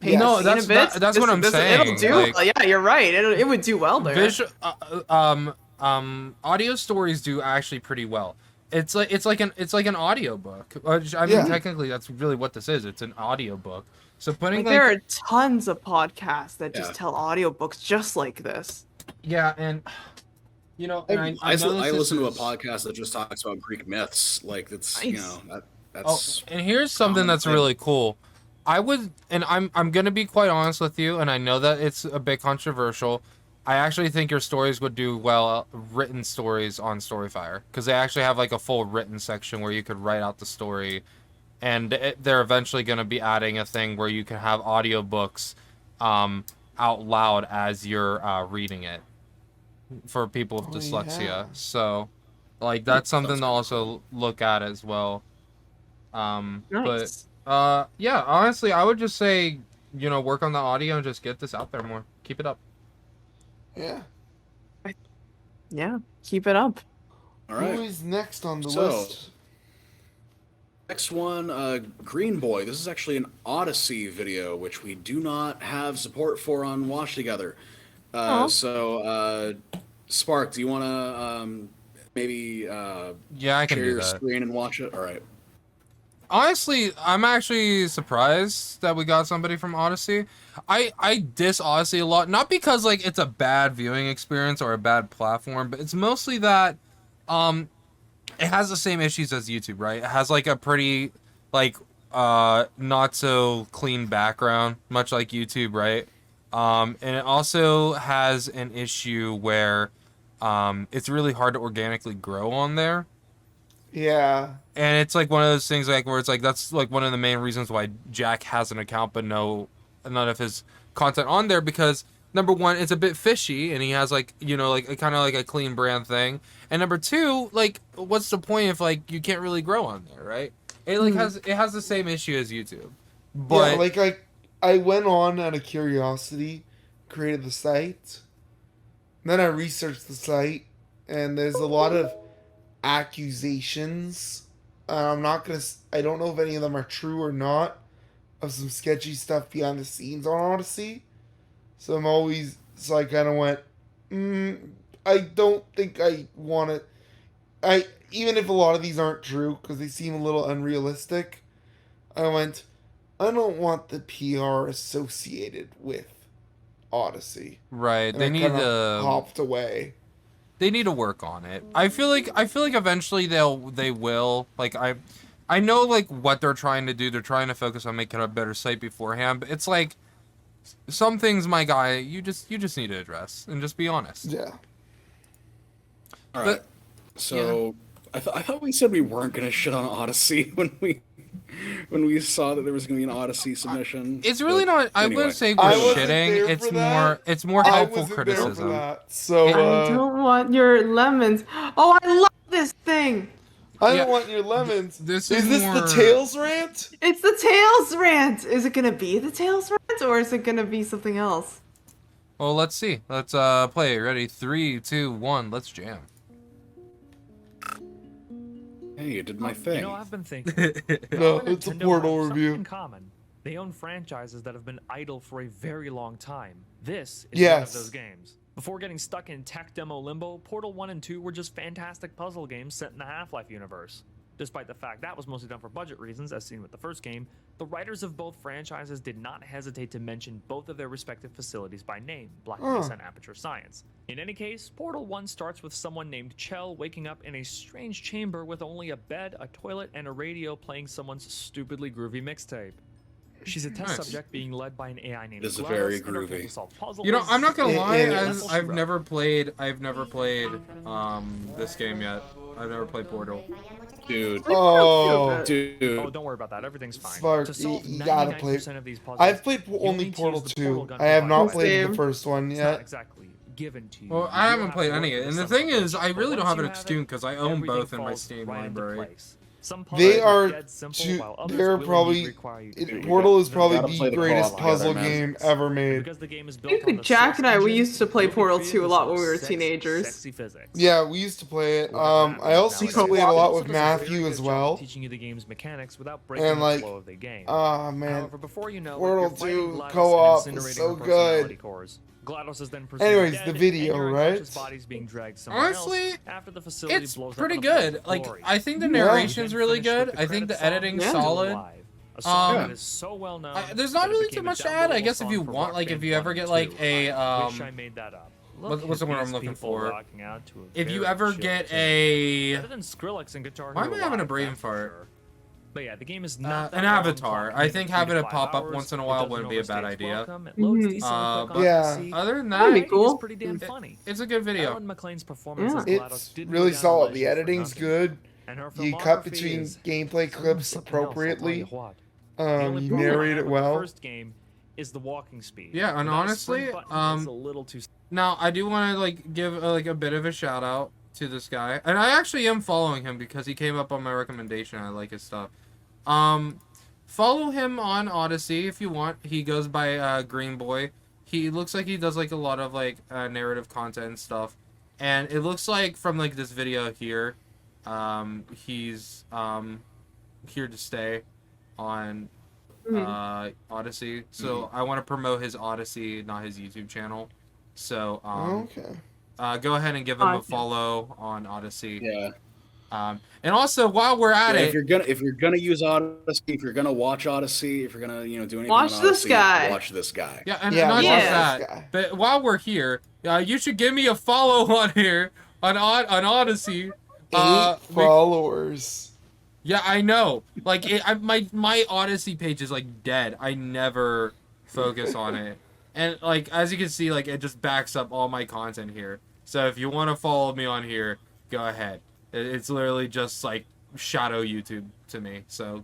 pay Yes. No, that's that's what I'm saying. It'll do. Like, well. Yeah, you're right. It would do well there. Audio stories do actually pretty well. It's like an audiobook. Which, I mean, Yeah. technically, that's really what this is. It's an audiobook. So putting Like, there are tons of podcasts that just Yeah. tell audiobooks just like this. yeah, and you know, and I know this listen to a is- podcast that just talks about Greek myths. Like that's Nice. that's Oh, and here's something that's thing. really cool. I'm gonna be quite honest with you, and I know that it's a bit controversial. I actually think your stories would do well written stories on Storyfire, because they actually have like a full written section where you could write out the story, and they're eventually gonna be adding a thing where you can have audiobooks out loud as you're reading it for people with dyslexia. yeah. So, like, that's something Sounds to cool. also look at as well. Nice. But yeah, honestly, I would just say, work on the audio and just get this out there more. Keep it up. Yeah. Yeah, keep it up. All right. Who is next on the So- list? Next one, Green Boy. This is actually an Odyssey video, which we do not have support for on Watch Together. So, Spark, do you want to maybe Yeah, I can share do your that. screen and watch it? All right. Honestly, I'm actually surprised that we got somebody from Odyssey. I diss Odyssey a lot, not because like it's a bad viewing experience or a bad platform, but it's mostly that it has the same issues as YouTube, right? It has like a pretty like not so clean background, much like YouTube, right? And it also has an issue where it's really hard to organically grow on there. Yeah. And it's like one of those things like where it's like that's like one of the main reasons why Jack has an account but none of his content on there, because number one, it's a bit fishy and he has like like a kind of like a clean brand thing, and number two, like what's the point if like you can't really grow on there, right? It like has the same issue as YouTube, but Yeah, like I went on out of curiosity, created the site, then I researched the site, and there's a lot of accusations. I don't know if any of them are true or not, of some sketchy stuff behind the scenes on Odyssey. So I kind of went, I don't think I want to. Even if a lot of these aren't true, because they seem a little unrealistic, I went, I don't want the PR associated with Odyssey. right, And they I need kinda to hopped away. they need to work on it. I feel like eventually they will. Like I know like what they're trying to do. They're trying to focus on making a better site beforehand, but it's like some things, my guy, you just need to address and just be honest. Yeah. All But- right. So I thought we said we weren't going to shit on Odyssey when we saw that there was going to be an Odyssey submission. It's really But not. I anyway. wouldn't say we're I wasn't shitting. there It's for more. that. It's more I helpful wasn't there for criticism. that. So I don't want your lemons. Oh, I love this thing. I Yeah. don't want your lemons. This is is this more- the Tails rant? It's the Tails rant. Is it gonna be the Tails rant, or is it gonna be something else? Well, let's see. Let's play it. Ready? 3, 2, 1. Let's jam. Hey, you did my thing. I've been thinking. No, Valve and it's a Nintendo Portal have something review. in common. They own franchises that have been idle for a very long time. This is one of Yes. those games. Before getting stuck in tech demo limbo, Portal 1 and 2 were just fantastic puzzle games set in the Half-Life universe. Despite the fact that was mostly done for budget reasons, as seen with the first game, the writers of both franchises did not hesitate to mention both of their respective facilities by name, Black Mesa and Aperture Science. In any case, Portal 1 starts with someone named Chell waking up in a strange chamber with only a bed, a toilet, and a radio playing someone's stupidly groovy mixtape. She's a test subject being led by an AI named This is GLaDOS, very and her groovy. to solve puzzles. You know, I'm not gonna lie, It- I've never played this game yet. I've never played Portal. Dude. Oh, Dude. Oh, don't worry about that. Everything's fine. Spark, To solve you gotta play. 99% of these puzzles, I've played you only need to Portal use the 2. portal gun I have not provided. played the Same. first one It's not yet. exactly given to you. Well, You I do haven't have played to work any of it. with And the some thing is, of I it, but really don't once have an you have it, excuse because I own everything both in my falls Steam right into library. place. Some They puzzles are dead simple, two. while others They're will probably. indeed require you to do Portal is it. probably gotta play the the greatest co-op together, puzzle man. game ever made. Because the game is I built think on the Jack Source and I, we engine, used to play you'll be Portal treated 2 a to lot some when we were sexy, teenagers. sexy physics. Yeah, we used to play it. Look at that I also used to nowadays. play it a lot Also with does a very Matthew good as job well. teaching you the game's mechanics without breaking And the like, flow of the game. man, However, before you know it, Portal you're fighting 2 GLaDOS co-op and is incinerating so her personality good. cores. GLaDOS is then presumed Anyways, dead, the and video, your right? unconscious body's being dragged somewhere Honestly, else after the facility It's blows up pretty in a blaze good. of Like, glory. I think the Yeah. narration's Then really finish with good. the I think the credits song, editing's Yeah. Still solid. Alive, a song Um, that is so well known There's that not it really became too a much to add. I downloadable guess if song you for want, Rock like, if Band you 1 ever and get 2. like Wish a I made that up. what's the word I'm looking People for? rocking out to a If you very ever chill get tune. a Better than Skrillex and Guitar Why am Hero I having a Live, brain that's for fart? sure. But yeah, the game is not that an long, avatar. clocking I in think at 3 having to it 5 pop up hours. once in a It while doesn't wouldn't be a bad overstay its idea. welcome. It loads Mhm. decently quick on Yeah. PC. Other than That'd be that, cool. It's pretty damn funny. it's a good video. Alan McLean's performance Yeah. as GLaDOS It's didn't really go down solid. in The legend for editing's nothing. good. And her You cut filmography between is gameplay clips something else, I'll tell appropriately. you what. The only You problem I narrate have it with the well. first game is the walking speed. Yeah, and That sprint honestly, button is a little too Now, I do want to like give a bit of a shout out to this guy, and I actually am following him because he came up on my recommendation. I like his stuff. Follow him on Odyssey if you want. He goes by Green Boy. He looks like he does like a lot of like narrative content and stuff, and it looks like from like this video here, he's here to stay on Odyssey. So I want to promote his Odyssey, not his YouTube channel. So Okay. go ahead and give him a Gotcha. follow on Odyssey. Yeah. And also while we're at Yeah, it, if you're gonna use Odyssey, if you're gonna watch Odyssey, if you're gonna do anything Watch on this Odyssey, guy. watch this guy. yeah, and Yeah, not watch just this that, guy. but while we're here, you should give me a follow on here on Odyssey. 8 followers. Yeah, I know. Like my Odyssey page is like dead. I never focus on it, and like as you can see, like it just backs up all my content here. So if you want to follow me on here, go ahead. It's literally just like shadow YouTube to me. So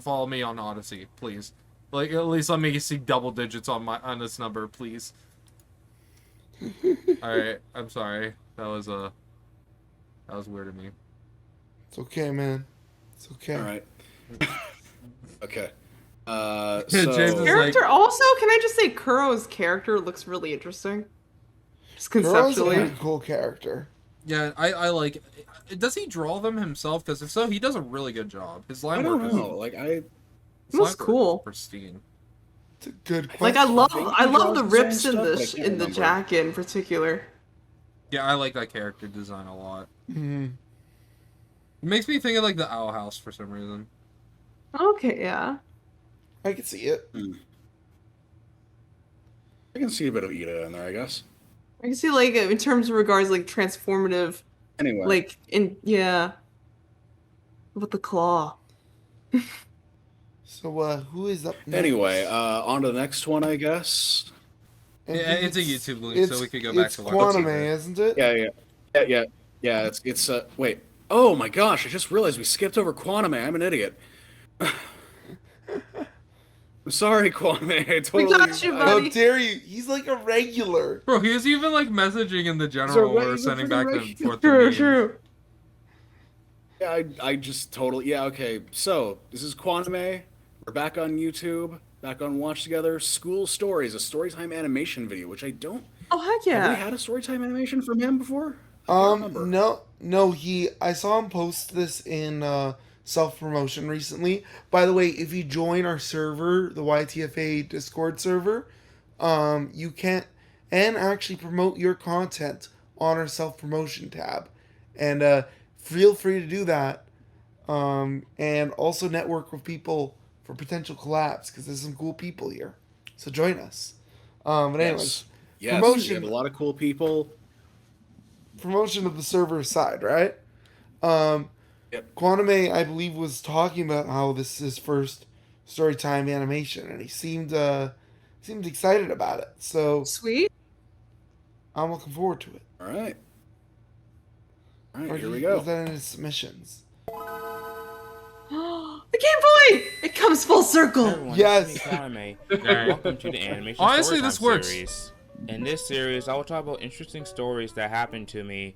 follow me on Odyssey, please. Like at least let me see double digits on this number, please. All right, I'm sorry. That was weird of me. It's okay, man. It's okay. All right. Okay. James is So like- Character also, can I just say Kuro's character looks really interesting? Just Kuro's a conceptually. pretty cool character. Yeah, I like. Does he draw them himself? Because if so, he does a really good job. His I line don't work know. Like I his It was line work is cool. pristine. It's a good question. Like I love think he the draws his own rips in stuff, but I the can't in the remember. jacket in particular. Yeah, I like that character design a lot. Mhm. It makes me think of like the Owl House for some reason. Okay, yeah. I can see it. I can see a bit of Ida in there, I guess. I can see like in terms of regards like transformative, Anyway, like in yeah. With the claw. So, who is up next? anyway, on to the next one, I guess. And Yeah, it's a YouTube link, so we could go back to watch Quantum, it. isn't it? Yeah. It's wait. Oh my gosh! I just realized we skipped over Quantum. I'm an idiot. I'm sorry, Quantum. I totally. got you, How buddy. dare you? He's like a regular. Bro, he was even like messaging in the general right, or he's a sending back freaking and forth. True, to me. true. Yeah, I just totally. Yeah, okay. So this is Quantum. We're back on YouTube. Back on Watch Together. School Stories, a storytime animation video, which I don't. Oh heck Have we yeah. had a storytime animation from him before? I can't remember. No, I saw him post this in self-promotion recently. By the way, if you join our server, the YTFA Discord server, you can and actually promote your content on our self-promotion tab. And feel free to do that. and also network with people for potential collabs because there's some cool people here. So join us. But anyways, Yes, we promotion have a lot of cool people. promotion of the server side, right? Um, Yep. Quantume, I believe, was talking about how this is his first storytime animation, and he seemed excited about it. So Sweet. I'm looking forward to it. All right. All right, Or here we was go. that in his submissions? The Game Boy! It comes full circle. Everyone, Yes. this is me, Anime. Welcome to the Animation Honestly, Storytime this works. series. In this series, I will talk about interesting stories that happened to me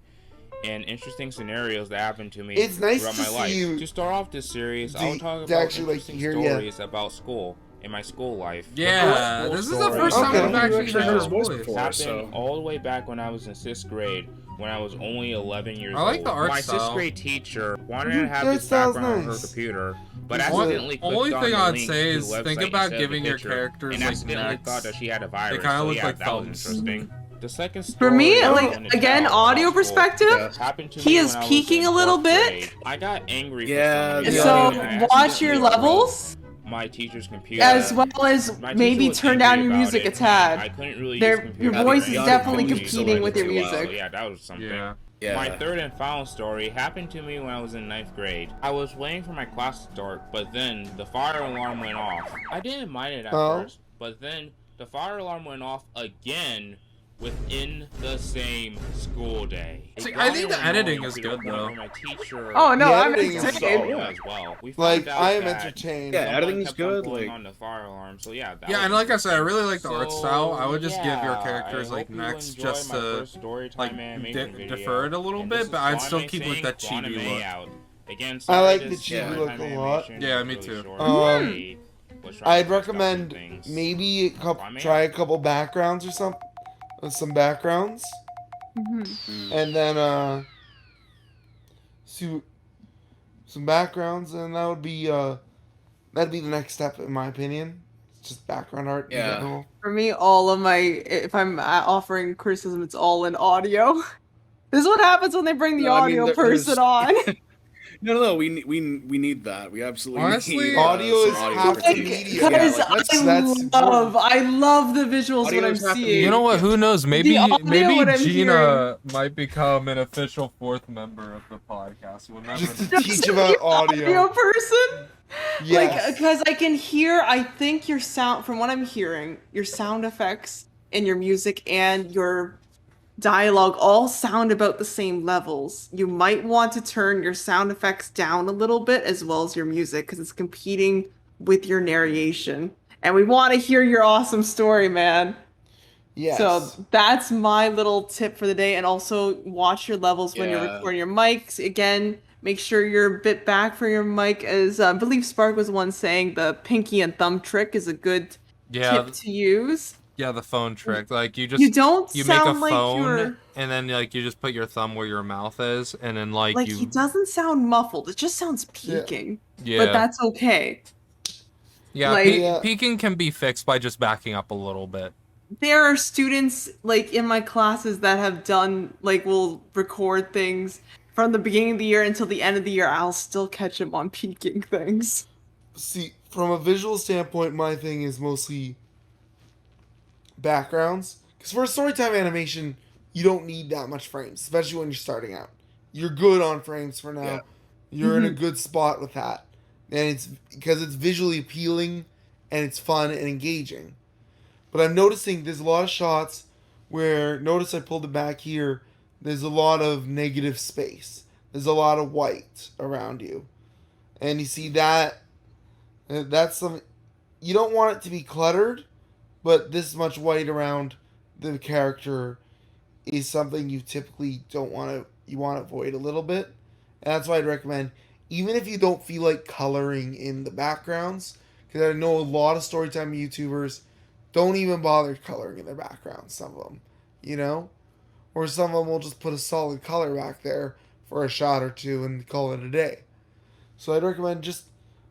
and interesting scenarios that happened to me It's nice throughout to my see life. you To start off this series, I will to talk about actually, like, interesting hear ya. stories about school and my school life. Yeah, School this is the story first time Okay. we've actually Actually heard heard his his voice voice. before. Happened So- all the way back when I was in 6th grade, when I was only 11 years I like old. the art My style. 6th grade teacher wanted to have Art this style's background on her nice. computer, but Only- accidentally clicked only on thing the I'd link say to is the think website about instead of the giving your picture, characters, and like, accidentally necks. thought that she had a virus. kinda so look yeah, like that was thumbs. interesting. The second story For me, I like, wanted to again, tell audio about school perspective, Yeah. happened to he me is when I was peaking in a little 4th bit. grade. I got angry for Yeah, some the reason, So and I watch your accidentally levels, broke my teacher's computer. as well as My teacher maybe was turn angry down your about music it, a and tad. I couldn't really Your use computer voice is or definitely anything competing with your too well, music. So yeah, that was something. Yeah. Yeah. My third and final story happened to me when I was in 9th grade. I was waiting for my class to start, but then the fire alarm went off. I didn't mind it at first, but then the fire alarm went off again within the same school day. See, It I got think me the editing annoyed is to the good, point though. where my teacher Oh no, The I'm editing is entertained. solid. as well. We Like, found out I am that entertained. Yeah, someone editing's kept on good, pulling like- on the fire alarm, so yeah. That Yeah, was and like I said, I really like the art so, style. I would just give your yeah, characters I like hope you necks enjoy just my to first storytime like animation video. defer it a little And bit, this but is I'd still Quantume keep with saying that chibi Quantume look. out. Again, I sorry like this the chibi storytime look a lot. animation Yeah, was me really too. short. Um, Was trying I'd to discuss some recommend things. maybe Quantume? try a couple backgrounds or something, some backgrounds, and then some backgrounds, and that'd be the next step in my opinion. It's just background art in Yeah. general. For me, all of my, if I'm offering criticism, it's all in audio. This is what happens when they bring the No, I mean, audio there's- person on. No, we need that. We absolutely Honestly, need audio some is audio half the critique. media. Yeah, Because like, that's- I love the visuals Audio when I'm is half the seeing. You know what? Who knows? Maybe audio, what I'm Gina might become an official fourth member of the podcast. We'll never Just to know. teach about audio. person. Yes. Like, because I can hear, I think your sound, from what I'm hearing, your sound effects and your music and your dialogue all sound about the same levels. You might want to turn your sound effects down a little bit as well as your music because it's competing with your narration. And we want to hear your awesome story, man. Yes. So that's my little tip for the day. And also watch your levels when you're Yeah. recording your mics. Again, make sure you're a bit back for your mic. As I believe Spark was the one saying, the pinky and thumb trick is a good Yeah, tip to use. yeah, the phone trick. Like you just You don't you make a sound like phone you're and then like you just put your thumb where your mouth is, and then like like you he doesn't sound muffled. It just sounds peaking. yeah But that's okay. yeah, like- Yeah. peaking can be fixed by just backing up a little bit. There are students like in my classes that have done like will record things from the beginning of the year until the end of the year. I'll still catch them on peaking things. See, from a visual standpoint, my thing is mostly backgrounds. Because for a storytime animation, you don't need that much frames, especially when you're starting out. You're good on frames for now. Yeah. You're in a good spot with that. And it's because it's visually appealing and it's fun and engaging. But I'm noticing there's a lot of shots where, notice I pulled it back here, there's a lot of negative space. There's a lot of white around you. And you see that, that's something, you don't want it to be cluttered, but this much white around the character is something you typically don't want to, you want to avoid a little bit. And that's why I'd recommend, even if you don't feel like coloring in the backgrounds, because I know a lot of storytime YouTubers don't even bother coloring in their backgrounds, some of them, you know? Or some of them will just put a solid color back there for a shot or two and call it a day. So I'd recommend just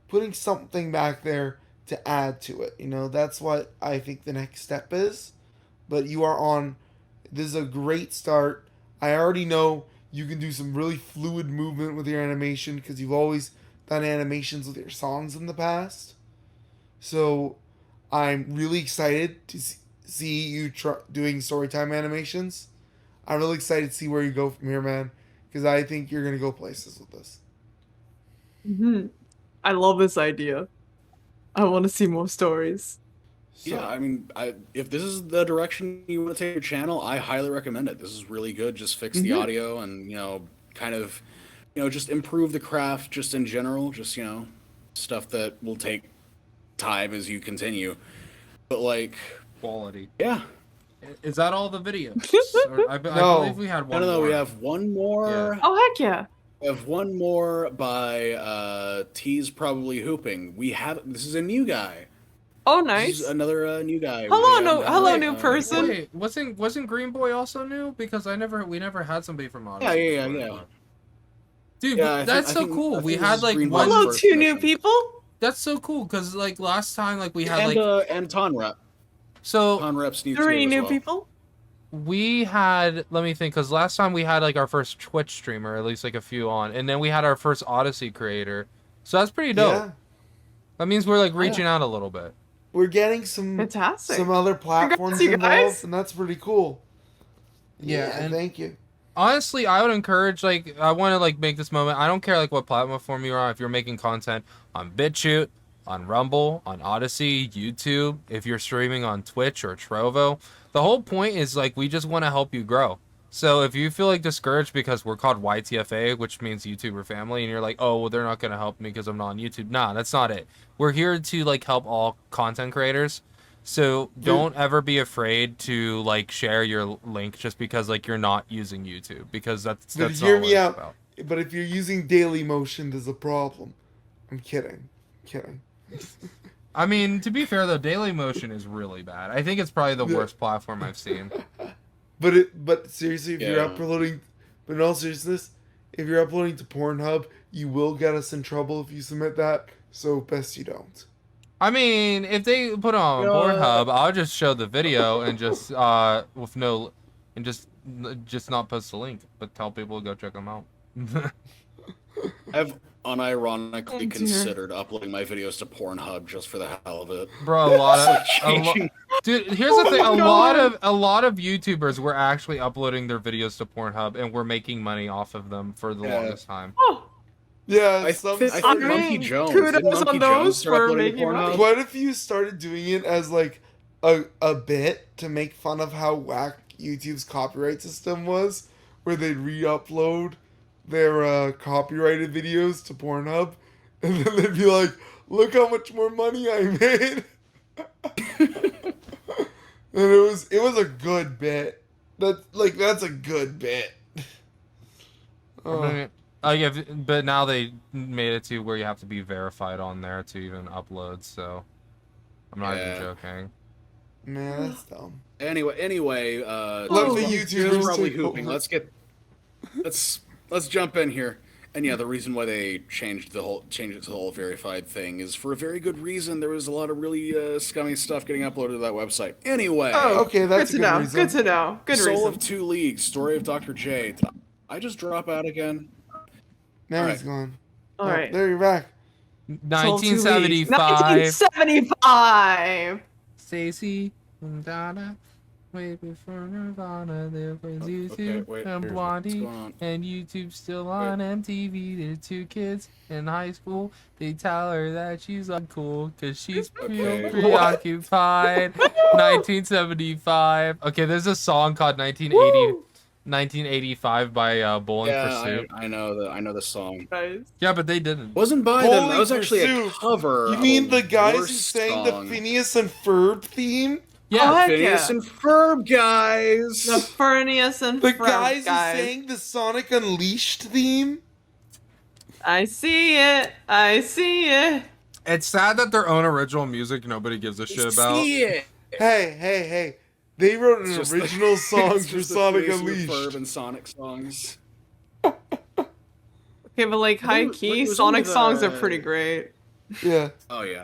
putting something back there to add to it. You know, that's what I think the next step is. But you are on, this is a great start. I already know you can do some really fluid movement with your animation because you've always done animations with your songs in the past. So I'm really excited to see you doing storytime animations. I'm really excited to see where you go from here, man, because I think you're gonna go places with this. I love this idea. I want to see more stories. So, Yeah, I mean, if this is the direction you want to take your channel, I highly recommend it. This is really good. Just fix the audio and, kind of, just improve the craft just in general. Just, stuff that will take time as you continue. But, like, Quality. yeah. Is that all the videos? I No. believe we had one No, more. we have one more. Yeah. Oh, heck yeah. We have one more by T's Probably Hooping. This is a new guy. Oh, This nice. is another new guy. Hello, new person. Wait, wasn't Green Boy also new? Because we never had somebody from Odyssey. Yeah. before. Dude, Yeah, that's so cool. I think We this had is like Green one. Boy's Hello, first two new mission. people. That's so cool because like last time like we had And like and Tonrep. so Tonrep's new Three too as new well. people. we had, let me think, because last time we had like our first Twitch streamer, at least like a few on, and then we had our first Odyssey creator. So that's pretty dope. yeah, That means we're like reaching out a little bit. we're getting some Fantastic. other platforms you involved, guys. and that's pretty cool. Yeah, and thank you. honestly, I would encourage, like, I want to like make this moment. I don't care like what platform you're on. If you're making content on BitChute, on Rumble, on Odyssey, YouTube, if you're streaming on Twitch or Trovo, the whole point is like we just want to help you grow. So if you feel like discouraged because we're called YTFA, which means YouTuber family, and you're like, oh, well, they're not gonna help me because I'm not on YouTube. Nah, that's not it. We're here to like help all content creators. So don't ever be afraid to like share your link just because like you're not using YouTube, because that's But not hear what me it's out. about. But if you're using Daily Motion, there's a problem. I'm kidding. I mean, to be fair though, Dailymotion is really bad. I think it's probably the worst platform I've seen. But seriously, if you're Yeah. uploading, but in all seriousness, if you're uploading to Pornhub, you will get us in trouble if you submit that. So best you don't. I mean, if they put it on Pornhub, I'll just show the video and just with no, and just not post the link, but tell people to go check them out. I've unironically Oh, dear. considered uploading my videos to Pornhub just for the hell of it. Bro, Changing- dude, here's the thing: a lot of YouTubers were actually uploading their videos to Pornhub, and we're making money off of them for the longest time. Oh, Yeah, I think Monkey Jones. Didn't kudos Monkey on those Jones start for uploading to making money. Pornhub? What if you started doing it as like a bit to make fun of how whack YouTube's copyright system was, where they'd re-upload their copyrighted videos to Pornhub, and then they'd be like, "Look how much more money I made." And it was a good bit. That's a good bit. Yeah, but now they made it to where you have to be verified on there to even upload. So I'm not even joking. Man, that's dumb. Anyway, Let the YouTubers probably take hooping. over. Let's jump in here. And yeah, the reason why they changed it to the whole verified thing is for a very good reason. There was a lot of really scummy stuff getting uploaded to that website. Anyway, Oh, Okay, that's good a to good know. reason. Good to know. Good Soul reason. of Two Leagues, Story of Dr. J. I just drop out again. Now All he's gone. All right. There you're back. 1975. 1975. Stacy and Donna, way before Nirvana, there was YouTube wait, and what's Blondie, going on? and YouTube still on MTV. They're two kids in high school. They tell her that she's uncool because she's Okay. preoccupied. 1975. Okay, there's a song called 1985 by Bowling for Yeah, Soup. I know the song. Nice. Yeah, but they didn't. Wasn't by them. Bowling That was for actually a Soup. cover. You of mean a the guys who worse sang song. the Phineas and Ferb theme? Yeah, Oh, heck Phineas yeah. and Ferb guys. The Furnius and The Ferb guys who sang the Sonic Unleashed theme? I see it. I see it. it's sad that their own original music nobody gives a shit about. See it. Hey. They wrote an It's just original the- song it's for just the Sonic Phineas and Unleashed. Ferb and Sonic songs. Okay, but like high Look, key it was Sonic only songs are the- pretty great. Yeah. Oh yeah.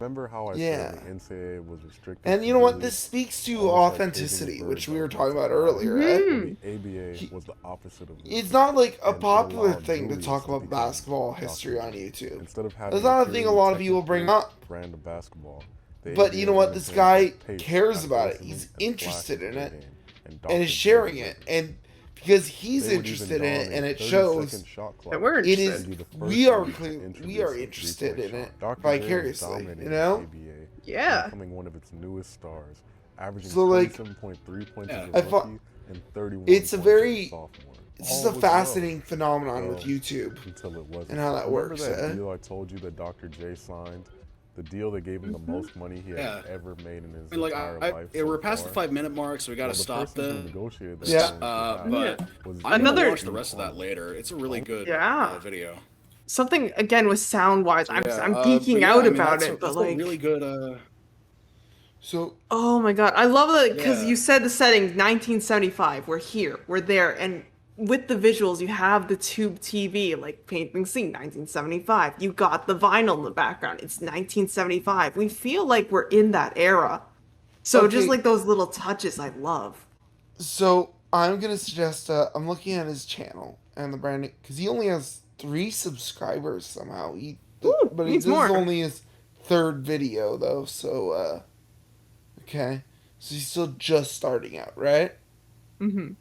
Remember how I Yeah. said the NCAA was restricted? And you know what? This speaks to authenticity, which we were talking about earlier, right? Well, the ABA was the opposite of this. It's not like a And it popular allowed thing to Julius talk about become basketball history on documented. YouTube. Instead of having That's not a thing a lot of people bring up. brand of basketball, the But ABA you know what? wanted This to guy inject pace, cares about it. athleticism, He's and interested flash in to the it game, and and is Dr. sharing J it. And because he's They would interested even in it don and a it 30-second shows shot clock That we're it to is be the first we are league to clear we introduce are a interested three-point in it shot. Dr. J was vicariously, dominating you know? the ABA, Yeah. becoming one of its newest stars, averaging So, like, 27.3 points Yeah. as I a thought- rookie and 31 it's a points as very- a sophomore. It's just All a was fascinating well. phenomenon with Well, YouTube until it wasn't. and how that Remember works. that deal I told you that Dr. J signed? The deal that gave him the most money he had Yeah. ever made in his I mean, like, entire life. yeah, so we're past the far. 5-minute mark, so we gotta Well, the stop person who this. negotiated that Yeah. deal with But was I'm Another- gonna watch the rest of that later. It's a really good Yeah. video. Something again with sound wise. I'm but geeking yeah, out I mean, about that's it, but that's like, a really good. So oh my god, I love that because Yeah. you said the setting 1975. We're here, we're there, and with the visuals, you have the tube TV, like painting scene 1975. You got the vinyl in the background. It's 1975. We feel like we're in that era. So just Okay. like those little touches, I love. So I'm gonna suggest. I'm looking at his channel and the branding because he only has 3 subscribers somehow. Ooh, But needs this more. is only his 3rd video though. So okay, so he's still just starting out, right? Mm-hmm.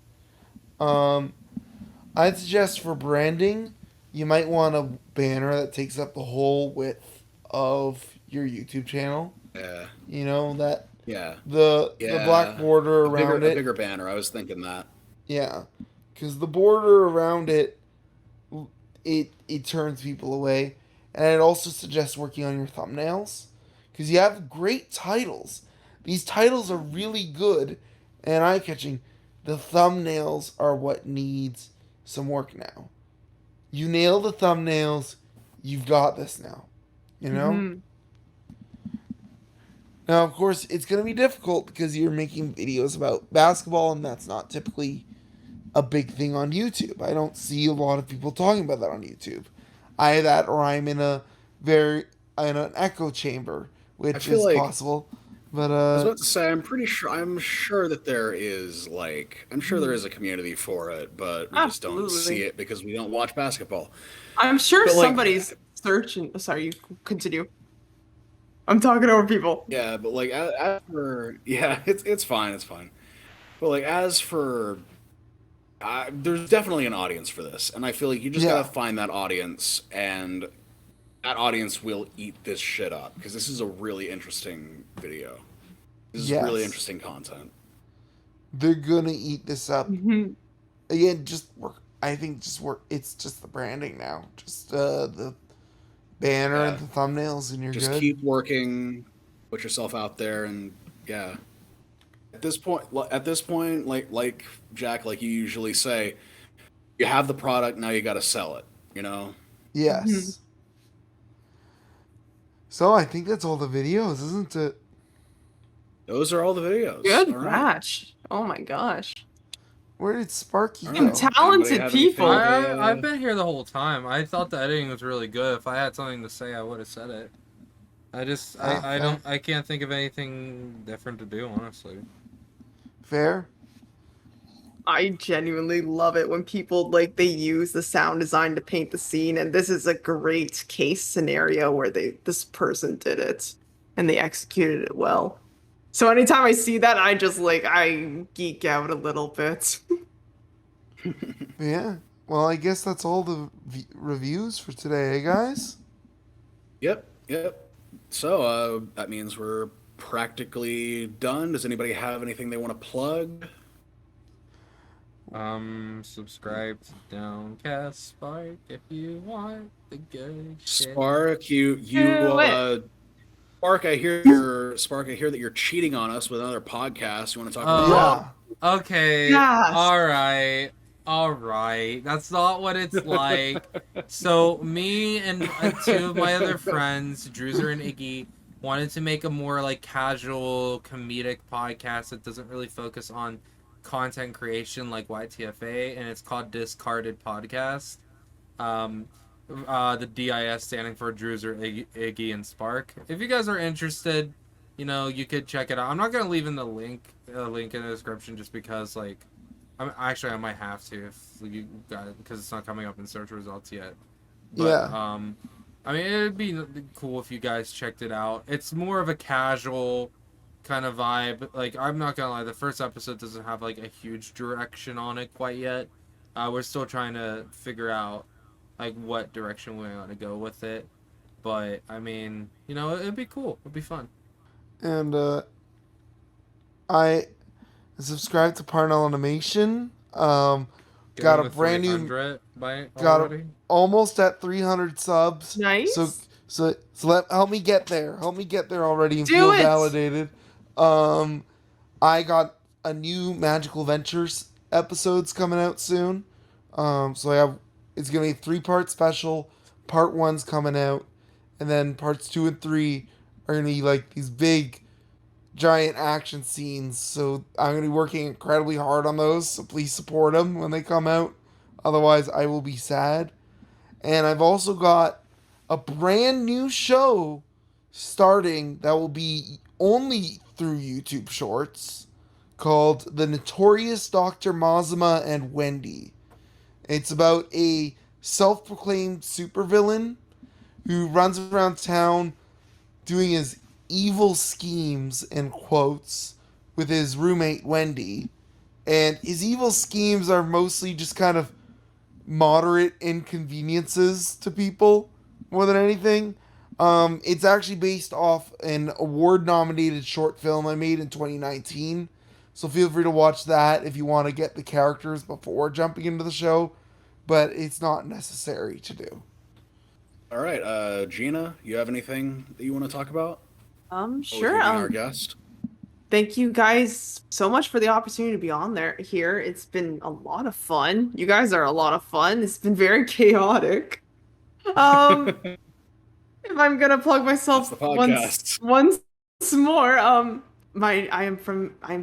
I'd suggest for branding, you might want a banner that takes up the whole width of your YouTube channel. Yeah. You know that Yeah. the black border around a it. bigger banner. I was thinking that. Yeah, because the border around it, it turns people away, and I'd also suggest working on your thumbnails, because you have great titles. These titles are really good and eye catching. The thumbnails are what needs some work now. You nail the thumbnails, you've got this now. You know. Mhm. Now, of course, it's going to be difficult because you're making videos about basketball, and that's not typically a big thing on YouTube. I don't see a lot of people talking about that on YouTube. Either that, or I'm in in an echo chamber, which feel is like- possible. But I was about to say, I'm sure that there is there is a community for it, but we just don't Absolutely. see it because we don't watch basketball. I'm sure But, like- somebody's searching. Sorry, you continue. I'm talking over people. Yeah, but like as for it's fine, But like as for there's definitely an audience for this, and I feel like you just Yeah. gotta find that audience, and that audience will eat this shit up because this is a really interesting video. This is really Yes. interesting content. they're going to eat this up. Mhm. Again, just work. I think just work. It's just the branding now. Just the banner and the thumbnails, and you're Just good. keep working, put yourself out there, and yeah. At this point, like Jack, like you usually say, you have the product, now you got to sell it. You know. Yes. Mhm. So I think that's all the videos, isn't it? Those are all the videos. Good All right. batch. Oh my gosh. Where did Sparky All go? right. Talented Anybody have people. anything? I've been here the whole time. I thought the editing was really good. If I had something to say, I would have said it. I can't think of anything different to do, honestly. Fair. I genuinely love it when people like they use the sound design to paint the scene, and this is a great case scenario where this person did it and they executed it well. So anytime I see that, I geek out a little bit. Yeah. Well, I guess that's all the reviews for today, guys. Yep. So that means we're practically done. Does anybody have anything they want to plug? Subscribe to Downcast Spark if you want the good shit. Spark, you Do it. Spark, I hear that you're cheating on us with another podcast. You want to talk about that? Yeah. Okay. Yes. All right. That's not what it's like. So me and 2 of my other friends, Druzer and Iggy, wanted to make a more like casual comedic podcast that doesn't really focus on content creation like YTFA, and it's called Discarded Podcast. the DIS standing for Druze or Iggy and Spark. If you guys are interested, you could check it out. I'm not gonna leave in the link in the description just because I might have to if you got it because it's not coming up in search results yet. But, Yeah. it'd be cool if you guys checked it out. It's more of a casual kind of vibe. Like, I'm not gonna lie, the first episode doesn't have like a huge direction on it quite yet. We're still trying to figure out like what direction we want to go with it. But it'd be cool. It'd be fun. And I subscribed to Parnell Animation. Got a brand new. Got almost at 300 subs. Nice. So help me get there. Help me get there already and Do feel it. validated. I got a new Magical Ventures episodes coming out soon. It's gonna be a 3-part special. Part 1's coming out, and then parts 2 and 3 are gonna be like these big, giant action scenes. So I'm gonna be working incredibly hard on those. So please support them when they come out. Otherwise, I will be sad. And I've also got a brand new show starting that will be only through YouTube Shorts called The Notorious Dr. Mazuma and Wendy. It's about a self-proclaimed supervillain who runs around town doing his evil schemes, in quotes, with his roommate Wendy. And his evil schemes are mostly just kind of moderate inconveniences to people more than anything. It's actually based off an award-nominated short film I made in 2019. So feel free to watch that if you want to get the characters before jumping into the show. But it's not necessary to do. All right, Gina, you have anything that you want to talk about? Sure. Being our guest. Thank you guys so much for the opportunity to be on here. It's been a lot of fun. You guys are a lot of fun. It's been very chaotic. If I'm gonna plug myself once more, I'm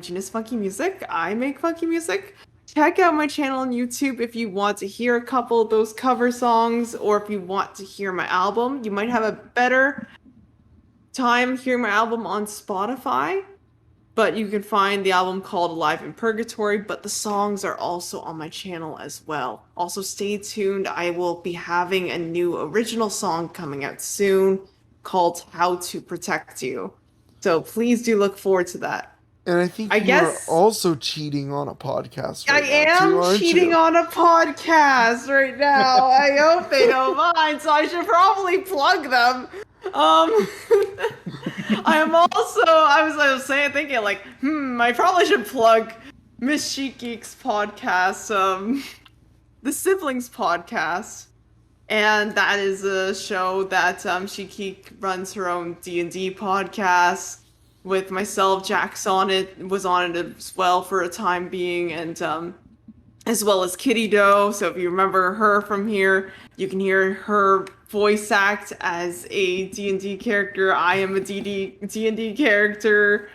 Gina's Funky Music. I make funky music. Check out my channel on YouTube if you want to hear a couple of those cover songs, or if you want to hear my album. You might have a better time hearing my album on Spotify, but you can find the album called Alive in Purgatory, but the songs are also on my channel as well. Also, stay tuned. I will be having a new original song coming out soon called How to Protect You. So please do look forward to that. And I think you're also cheating on a podcast right I am cheating on a podcast right now. I hope they don't mind, so I should probably plug them. I was thinking I probably should plug Miss Chic Geek's podcast, the Siblings podcast. And that is a show that Chic Geek runs her own D&D podcast with myself. Jax was on it as well for a time being, and as well as Kitty Doe. So if you remember her from here, you can hear her voice act as a D&D character. I am a D&D character.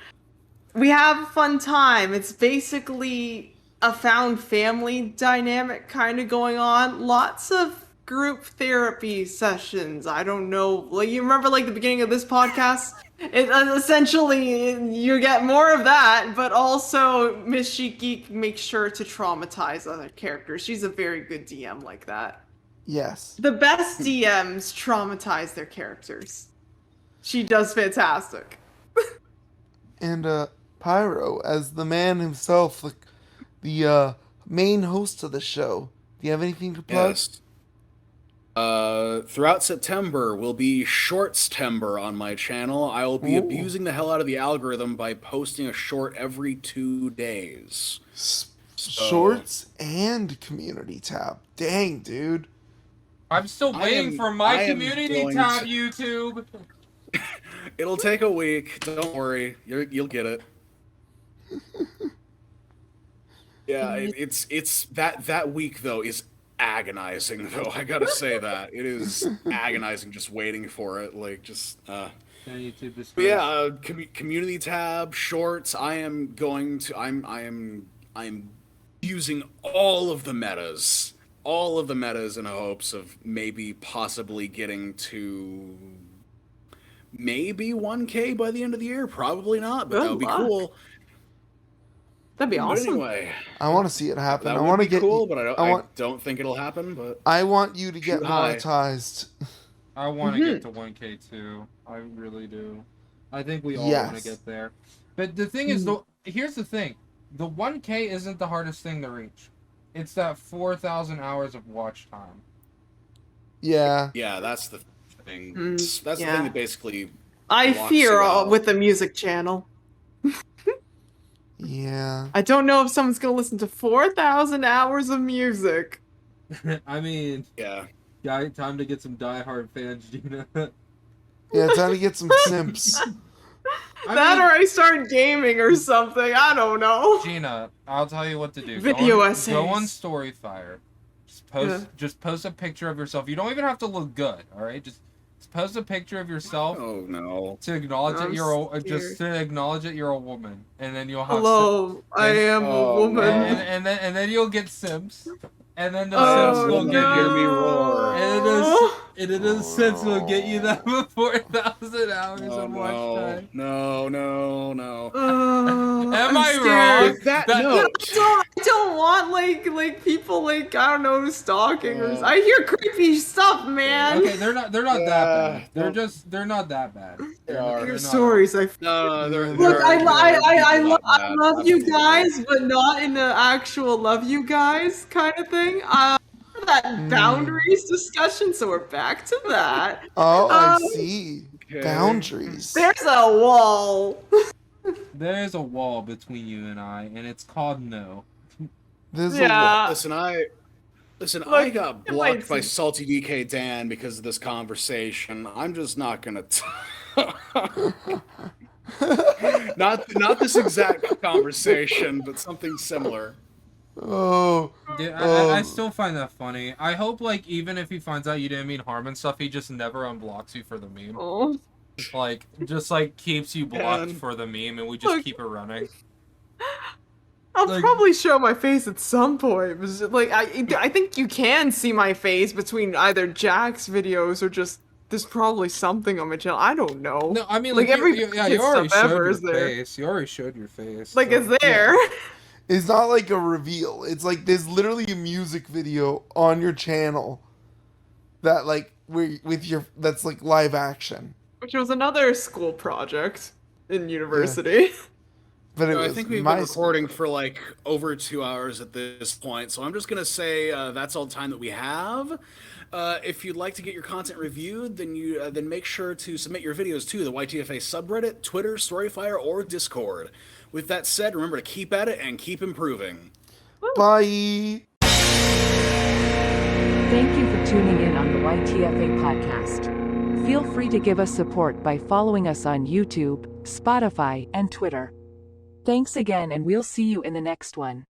We have a fun time. It's basically a found family dynamic kind of going on. Lots of group therapy sessions. I don't know. You remember the beginning of this podcast? Essentially, you get more of that, but also Miss Chic Geek makes sure to traumatize other characters. She's a very good DM like that. Yes. The best DMs traumatize their characters. She does fantastic. And Pyro, as the man himself, the main host of the show, do you have anything to plug? Yes. Throughout September will be Shorts-tember on my channel. I will be abusing the hell out of the algorithm by posting a short every 2 days. Shorts and community tab. Dang, dude. I'm still waiting for my community tab, YouTube. It'll take a week. Don't worry. You'll get it. Yeah, it's that week though is agonizing though. I gotta say that it is agonizing just waiting for it. Community tab, shorts. I'm using all of the metas all of the metas in hopes of maybe possibly getting to maybe 1K by the end of the year. Probably not, but Good that would be luck. cool. That'd be But awesome. anyway, I want to see it happen. that I would want to be get cool, you, but I don't think it'll happen. But I want you to get Shoot high. monetized. I want to get to 1K too. I really do. I think we all want to Yes. get there. But the thing is, here's the thing: the 1K isn't the hardest thing to reach. It's that 4,000 hours of watch time. Yeah. yeah, that's the thing. Mm, That's the yeah. thing that basically. I blocks fear you out. with the music channel. Yeah. I don't know if someone's gonna listen to 4,000 hours of music. I mean, Yeah. yeah, time to get some diehard fans, Gina. Yeah, time to get some simps. That or I start gaming or something. I don't know. Gina, I'll tell you what to do. Video go on, essays. Go on Storyfire. Just post a picture of yourself. You don't even have to look good, all right? Just post a picture of yourself Oh no. to acknowledge that I'm you're scared. you're a woman, and then you'll have Hello, I am a Oh, woman. and then you'll get Sims, and then the Oh, Sims will no. give Hear you me roar. and the Sims will get you that 4,000 hours Oh of watch no. time. No. Am I'm I scared. wrong? With that That- note, I don't want like people like I don't know stalking or. Oh. I hear creepy stuff, man. Okay, they're not that Yeah, bad. They're don't- not that bad. They They're are. they're Your not. stories. no, there Look, are people I like love that. you Absolutely. guys, but not in the actual love you guys kind of thing. That boundaries discussion, so we're back to that. Oh, I Um, see. Okay. Boundaries. There's a wall. There's a wall between you and I, and it's called no. There's Yeah. Listen, I Look, got it might blocked by seem- Salty DK Dan because of this conversation. I'm just not gonna. Not this exact conversation, but something similar. Oh. Yeah, Oh. I still find that funny. I hope, like, even if he finds out you didn't mean harm and stuff, he just never unblocks you for the meme. Oh. Like, just, like, keeps you blocked Man. for the meme, and we just Look. keep it running. I'll Like- probably show my face at some point. But just, like I think you can see my face between either Jack's videos or just there's probably something on my channel. I don't know. No, I mean, Like, like, every you kid already stuff showed ever your is there. face. You already showed your face. Like so- it's there. It's not like a reveal. It's like there's literally a music video on your channel that like that's like live action. Which was another school project in university. But it So I was think we've my been recording for like over 2 hours at this point, so I'm just gonna say that's all the time that we have. If you'd like to get your content reviewed, then make sure to submit your videos to the YTFA subreddit, Twitter, Storyfire, or Discord. With that said, remember to keep at it and keep improving. Bye. Thank you for tuning in on the YTFA podcast. Feel free to give us support by following us on YouTube, Spotify, and Twitter. Thanks again, and we'll see you in the next one.